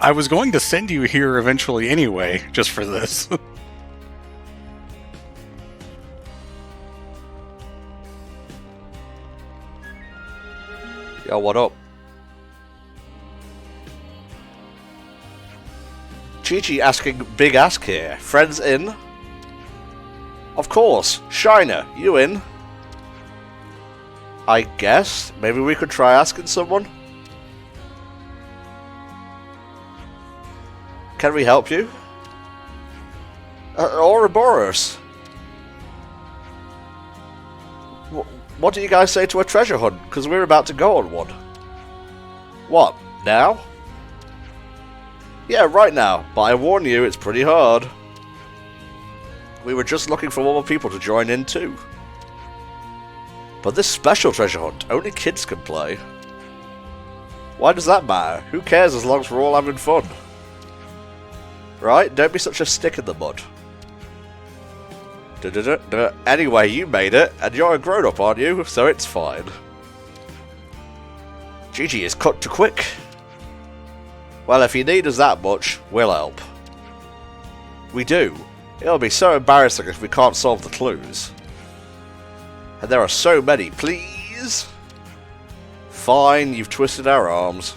I was going to send you here eventually anyway, just for this. Yo, what up? Chi-Chi asking Big Ask here. Friends in? Of course. Shiner, you in? I guess. Maybe we could try asking someone? Can we help you? Ouroboros. What do you guys say to a treasure hunt? Because we're about to go on one. What? Now? Yeah, right now. But I warn you, it's pretty hard. We were just looking for more people to join in too. But this special treasure hunt, only kids can play. Why does that matter? Who cares as long as we're all having fun? Right? Don't be such a stick in the mud. Anyway, you made it, and you're a grown-up, aren't you? So it's fine. Gigi is cut to quick. Well, if you need us that much, we'll help. We do. It'll be so embarrassing if we can't solve the clues. And there are so many, please? Fine, you've twisted our arms.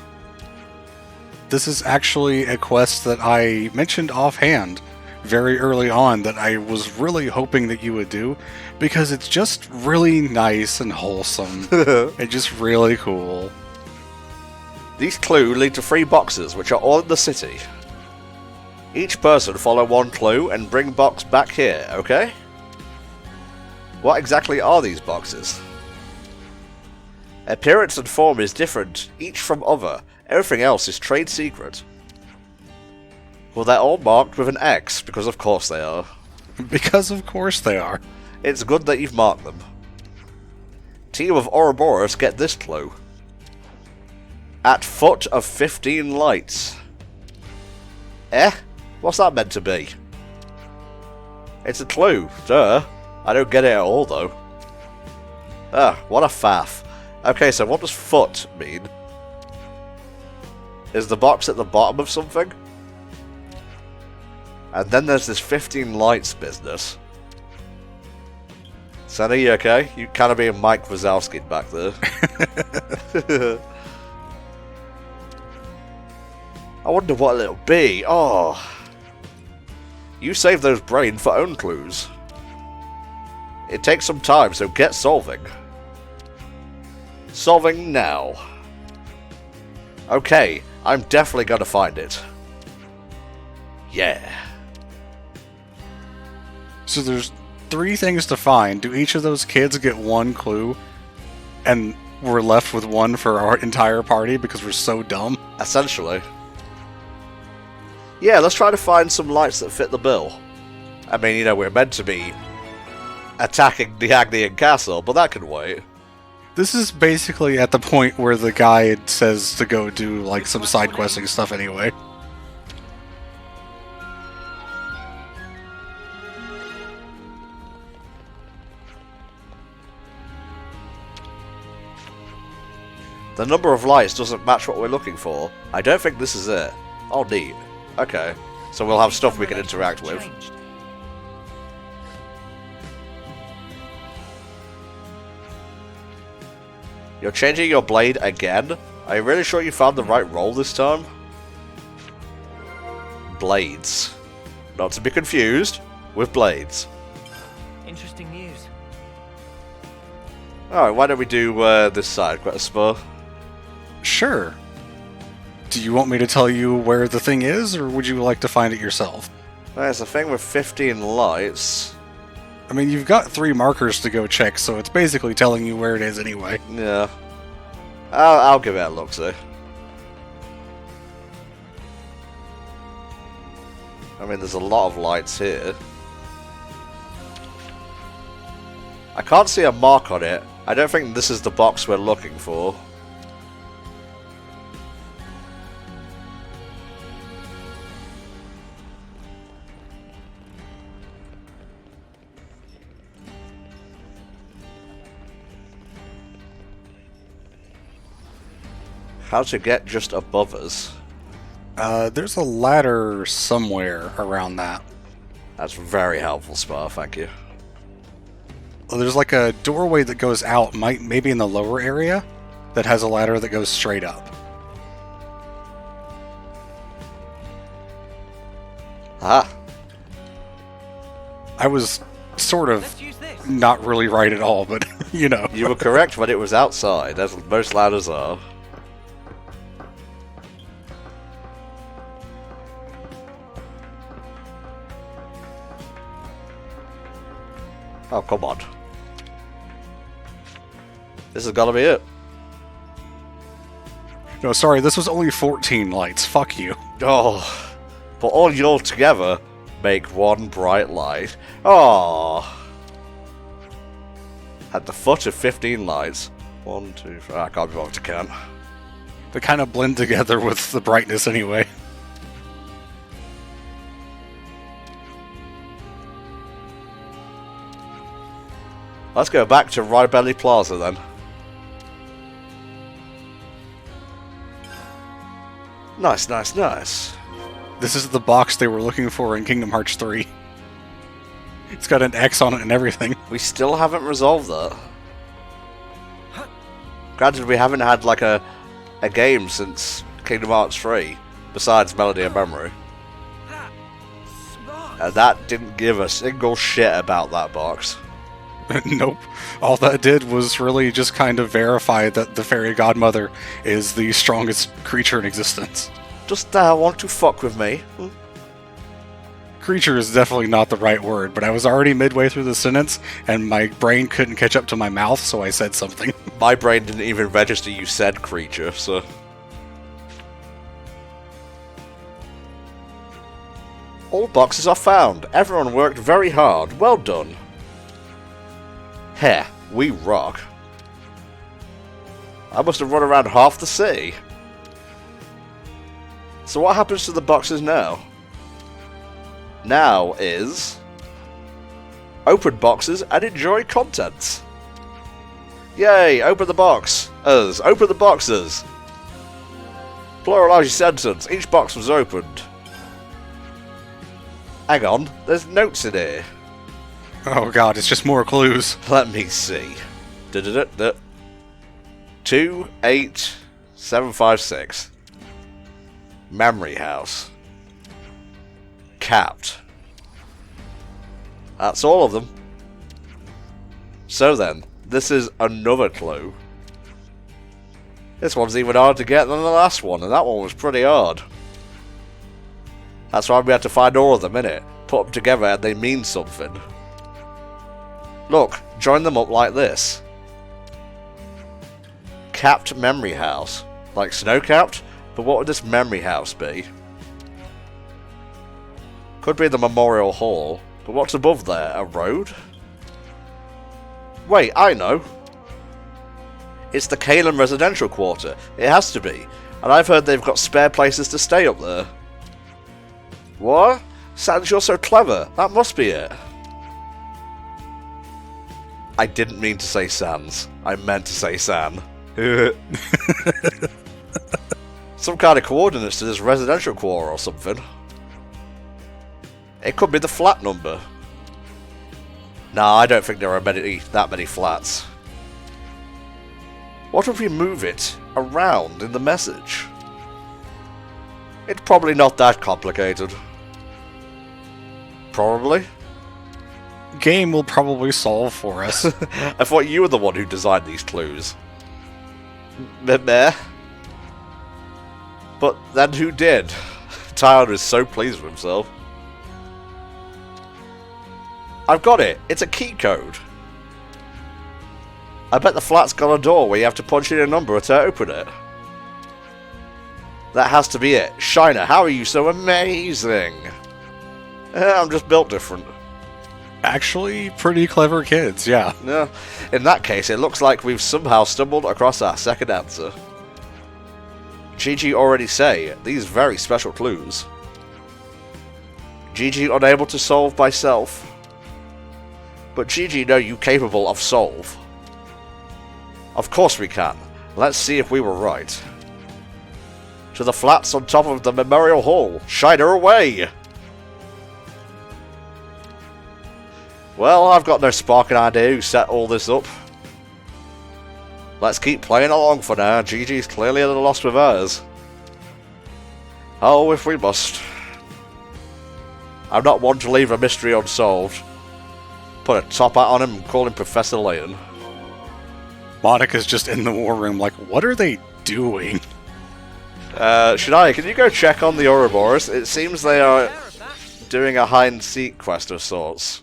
This is actually a quest that I mentioned offhand very early on that I was really hoping that you would do, because it's just really nice and wholesome. It's just really cool. These clues lead to 3 boxes, which are all in the city. Each person follow 1 clue and bring box back here, okay? What exactly are these boxes? Appearance and form is different, each from other. Everything else is trade secret. Well, they're all marked with an X, because of course they are. Because of course they are. It's good that you've marked them. Team of Ouroboros get this clue. At foot of 15 lights. What's that meant to be? It's a clue, duh. I don't get it at all, though. What a faff. Okay, so what does foot mean? Is the box at the bottom of something? And then there's this 15 lights business. Sandy, you okay? You kind of being Mike Wazowski back there. I wonder what it'll be. Oh. You save those brain for own clues. It takes some time, so get solving. Solving now. Okay, I'm definitely gonna find it. Yeah. So there's 3 things to find. Do each of those kids get 1 clue? And we're left with 1 for our entire party because we're so dumb? Essentially. Yeah, let's try to find some lights that fit the bill. I mean, you know, we're meant to be attacking the Agnian castle, but that can wait. This is basically at the point where the guide says to go do, like, some side questing stuff anyway. The number of lights doesn't match what we're looking for. I don't think this is it. Oh, neat. Okay. So we'll have stuff we can interact with. You're changing your blade again? Are you really sure you found the right roll this time? Blades. Not to be confused with blades. Interesting news. Alright, why don't we do this side quest, Spur? Sure. Do you want me to tell you where the thing is, or would you like to find it yourself? There's a thing with 15 lights. I mean, you've got 3 markers to go check, so it's basically telling you where it is anyway. Yeah. I'll give it a look, see. I mean, there's a lot of lights here. I can't see a mark on it. I don't think this is the box we're looking for. How to get just above us? There's a ladder somewhere around that. That's very helpful, Spar, thank you. Well, there's like a doorway that goes out, maybe in the lower area, that has a ladder that goes straight up. Ah. I was sort of not really right at all, but, you know. You were correct when it was outside, as most ladders are. Oh, come on. This has got to be it. No, sorry, this was only 14 lights. Fuck you. Oh, but all you together make one bright light. Oh. At the foot of 15 lights. 1, 2, 3. I can't be bothered to count. They kind of blend together with the brightness anyway. Let's go back to Rybelly Plaza then. Nice, nice, nice. This is the box they were looking for in Kingdom Hearts 3. It's got an X on it and everything. We still haven't resolved that. Granted, we haven't had like a game since Kingdom Hearts 3, besides Melody and Memory. And that didn't give a single shit about that box. Nope. All that did was really just kind of verify that the fairy godmother is the strongest creature in existence. Just want to fuck with me? Creature is definitely not the right word, but I was already midway through the sentence, and my brain couldn't catch up to my mouth, so I said something. My brain didn't even register you said creature, so... All boxes are found. Everyone worked very hard. Well done. Heh, we rock. I must have run around half the city. So what happens to the boxes now? Now is... open boxes and enjoy contents. Yay, open the box. Open the boxes. Pluralize your sentence. Each box was opened. Hang on, there's notes in here. Oh god, it's just more clues. Let me see. 28756. Memory house. Capped. That's all of them. So then, this is another clue. This one's even harder to get than the last one, and that one was pretty hard. That's why we had to find all of them, innit? Put them together and they mean something. Look, join them up like this. Capped memory house. Like snow-capped? But what would this memory house be? Could be the Memorial Hall. But what's above there? A road? Wait, I know. It's the Kalen Residential Quarter. It has to be. And I've heard they've got spare places to stay up there. What? Sans, you're so clever. That must be it. I didn't mean to say Sans. I meant to say San. Some kind of coordinates to this residential quarter or something. It could be the flat number. Nah, I don't think there are that many flats. What if we move it around in the message? It's probably not that complicated. Probably. Game will probably solve for us. I thought you were the one who designed these clues. Meh. But then who did? Tyler is so pleased with himself. I've got it. It's a key code. I bet the flat's got a door where you have to punch in a number to open it. That has to be it. Shiner, how are you so amazing? I'm just built different. Actually, pretty clever kids, yeah. Yeah. In that case, it looks like we've somehow stumbled across our second answer. Gigi already say these very special clues. Gigi unable to solve by self. But Gigi know you capable of solve. Of course we can. Let's see if we were right. To the flats on top of the Memorial Hall. Shiner away! Well, I've got no sparking idea who set all this up. Let's keep playing along for now. Gigi's clearly at a loss with hers. Oh, if we must. I'm not one to leave a mystery unsolved. Put a top hat on him and call him Professor Layton. Monica's just in the war room like, what are they doing? Shania, can you go check on the Ouroboros? It seems they are doing a hide-and-seek quest of sorts.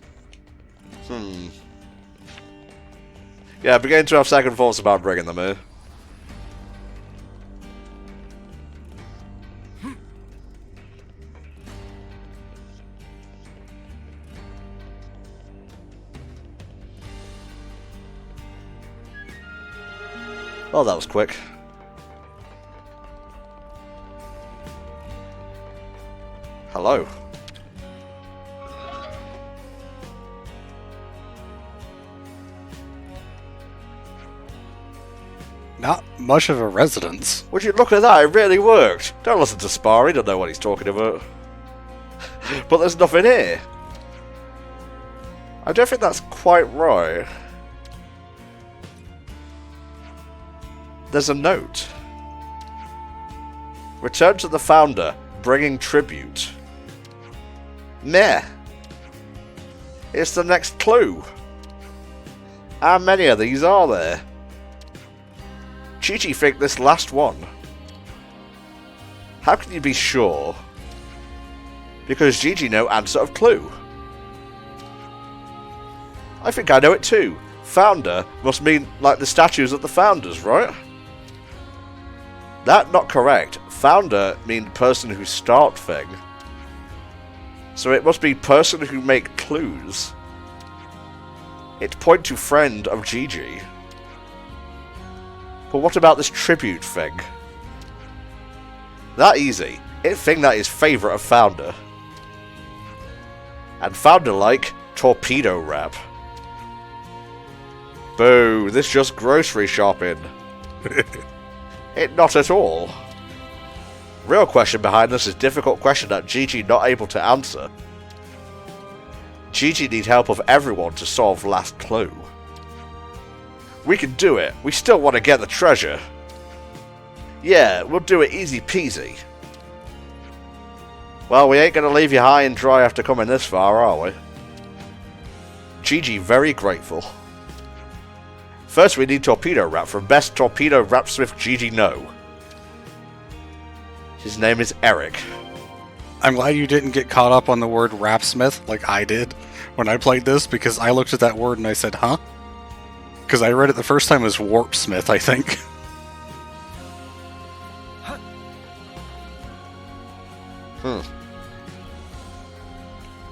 Yeah, beginning to have second thoughts about bringing them here. Oh, that was quick. Hello. Not much of a residence. Would you look at that? It really worked. Don't listen to Spar, he don't know what he's talking about. But there's nothing here. I don't think that's quite right. There's a note. Return to the founder, bringing tribute. Meh. It's the next clue. How many of these are there? Gigi think this last one. How can you be sure? Because Gigi know answer of clue. I think I know it too. Founder must mean like the statues of the founders, right? That not correct. Founder mean person who start thing. So it must be person who make clues. It point to friend of Gigi. But what about this tribute thing? That easy. It thing that is favourite of founder. And founder like torpedo wrap. Boo, this just grocery shopping. It not at all. Real question behind this is difficult question that Gigi not able to answer. Gigi need help of everyone to solve last clue. We can do it. We still want to get the treasure. Yeah, we'll do it easy peasy. Well, we ain't gonna leave you high and dry after coming this far, are we? Gigi very grateful. First we need torpedo wrap from best torpedo wrapsmith Gigi know. His name is Eric. I'm glad you didn't get caught up on the word wrapsmith like I did when I played this, because I looked at that word and I said, huh? Because I read it the first time as warpsmith, I think.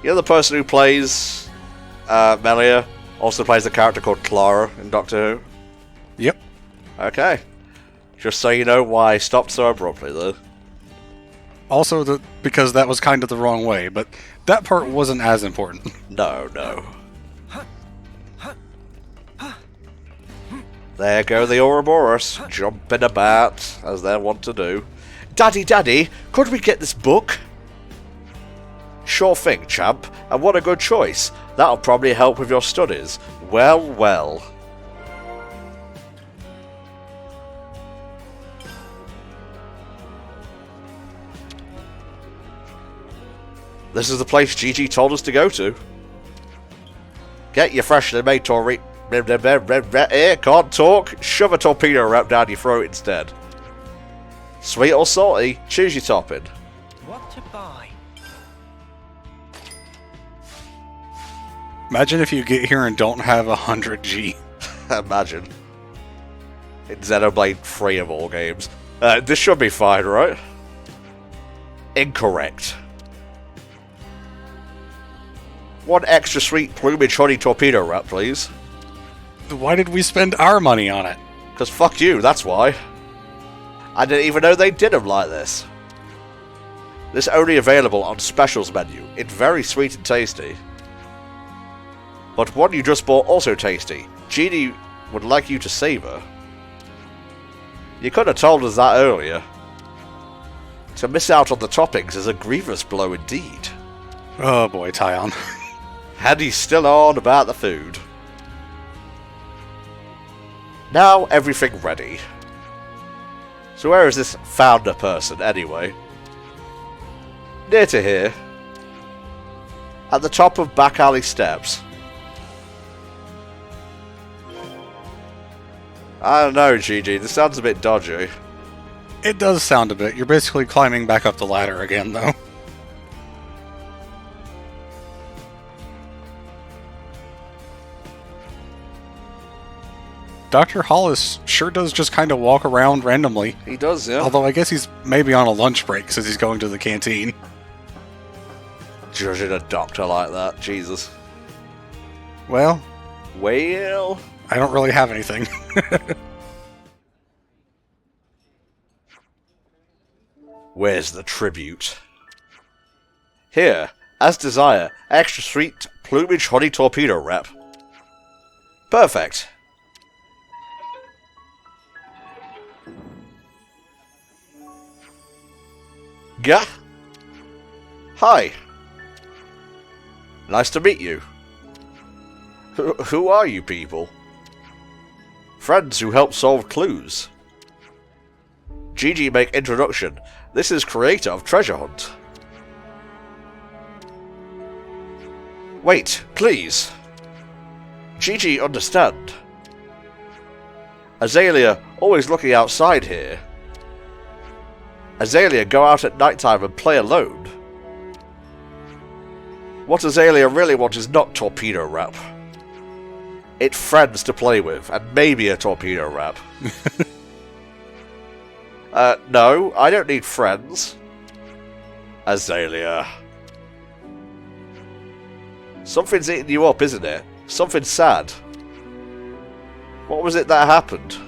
You're the person who plays Melia, also plays the character called Clara in Doctor Who? Yep. Okay. Just so you know why I stopped so abruptly, though. Also, because that was kind of the wrong way, but that part wasn't as important. No, no. There go the Ouroboros, jumping about, as they want to do. Daddy, Daddy, could we get this book? Sure thing, champ, and what a good choice. That'll probably help with your studies. Well, well. This is the place Gigi told us to go to. Get your freshly made torpedo. Can't talk. Shove a torpedo wrap down your throat instead. Sweet or salty, choose your topping. What to buy? Imagine if you get here and don't have 100G. Imagine. In Xenoblade 3 of all games. This should be fine, right? Incorrect. One extra sweet plumage honey torpedo wrap, please. Why did we spend our money on it? Because fuck you, that's why. I didn't even know they did them like this. This only available on specials menu. It's very sweet and tasty. But one you just bought also tasty. Genie would like you to savour. You could have told us that earlier. To miss out on the toppings is a grievous blow indeed. Oh boy, Tyon. And he's still on about the food. Now everything ready. So where is this founder person anyway? Near to here. At the top of back alley steps. I don't know, Gigi, this sounds a bit dodgy. It does sound a bit. You're basically climbing back up the ladder again, though. Dr. Hollis sure does just kind of walk around randomly. He does, yeah. Although I guess he's maybe on a lunch break since he's going to the canteen. Judging a doctor like that, Jesus. Well, I don't really have anything. Where's the tribute? Here, as desire, extra sweet plumage honey torpedo wrap. Perfect. Gah. Hi. Nice to meet you. Who are you people? Friends who help solve clues. Gigi make introduction. This is creator of Treasure Hunt. Wait, please. Gigi, understand. Azalea, always looking outside here. Azalea, go out at nighttime and play alone. What Azalea really wants is not torpedo wrap. It's friends to play with, and maybe a torpedo wrap. No, I don't need friends. Azalea. Something's eating you up, isn't it? Something sad. What was it that happened?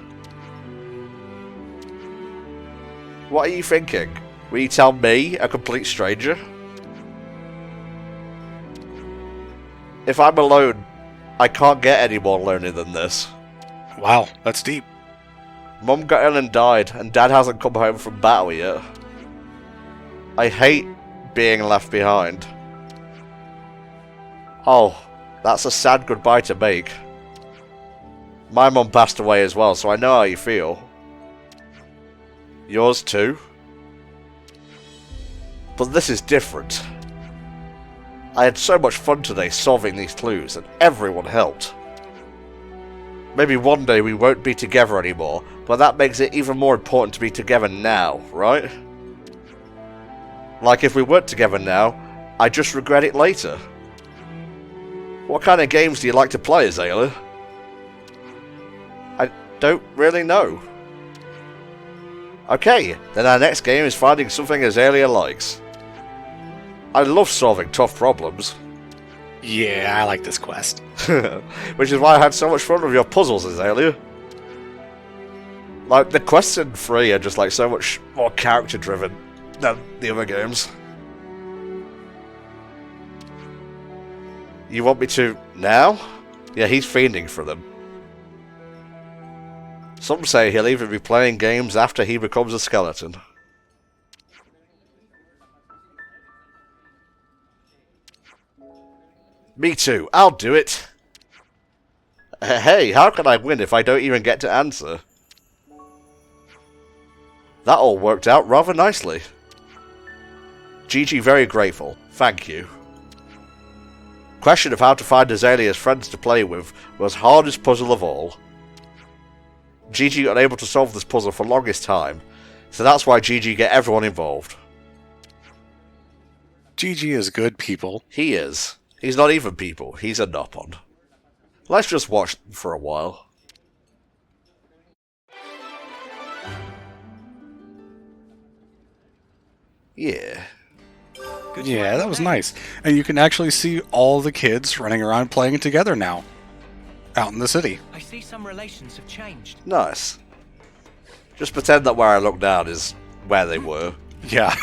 What are you thinking? Will you tell me, a complete stranger? If I'm alone, I can't get any more lonely than this. Wow, that's deep. Mum got ill and died, and Dad hasn't come home from battle yet. I hate being left behind. Oh, that's a sad goodbye to make. My mum passed away as well, so I know how you feel. Yours too? But this is different. I had so much fun today solving these clues, and everyone helped. Maybe one day we won't be together anymore, but that makes it even more important to be together now, right? Like if we weren't together now, I'd just regret it later. What kind of games do you like to play, Azalea? I don't really know. Okay, then our next game is finding something Azalea likes. I love solving tough problems. Yeah, I like this quest. Which is why I had so much fun with your puzzles, Azalea. Like, the quests in 3 are just like so much more character driven than the other games. You want me to now? Yeah, he's fiending for them. Some say he'll even be playing games after he becomes a skeleton. Me too, I'll do it! Hey, how can I win if I don't even get to answer? That all worked out rather nicely. Gigi very grateful, thank you. Question of how to find Azalea's friends to play with was hardest puzzle of all. Gigi unable to solve this puzzle for longest time, so that's why Gigi get everyone involved. Gigi is good people. He is. He's not even people, he's a Nopon. Let's just watch them for a while. Yeah. Yeah, that was nice. And you can actually see all the kids running around playing together now. Out in the city. I see some relations have changed. Nice. Just pretend that where I look down is where they were. Yeah.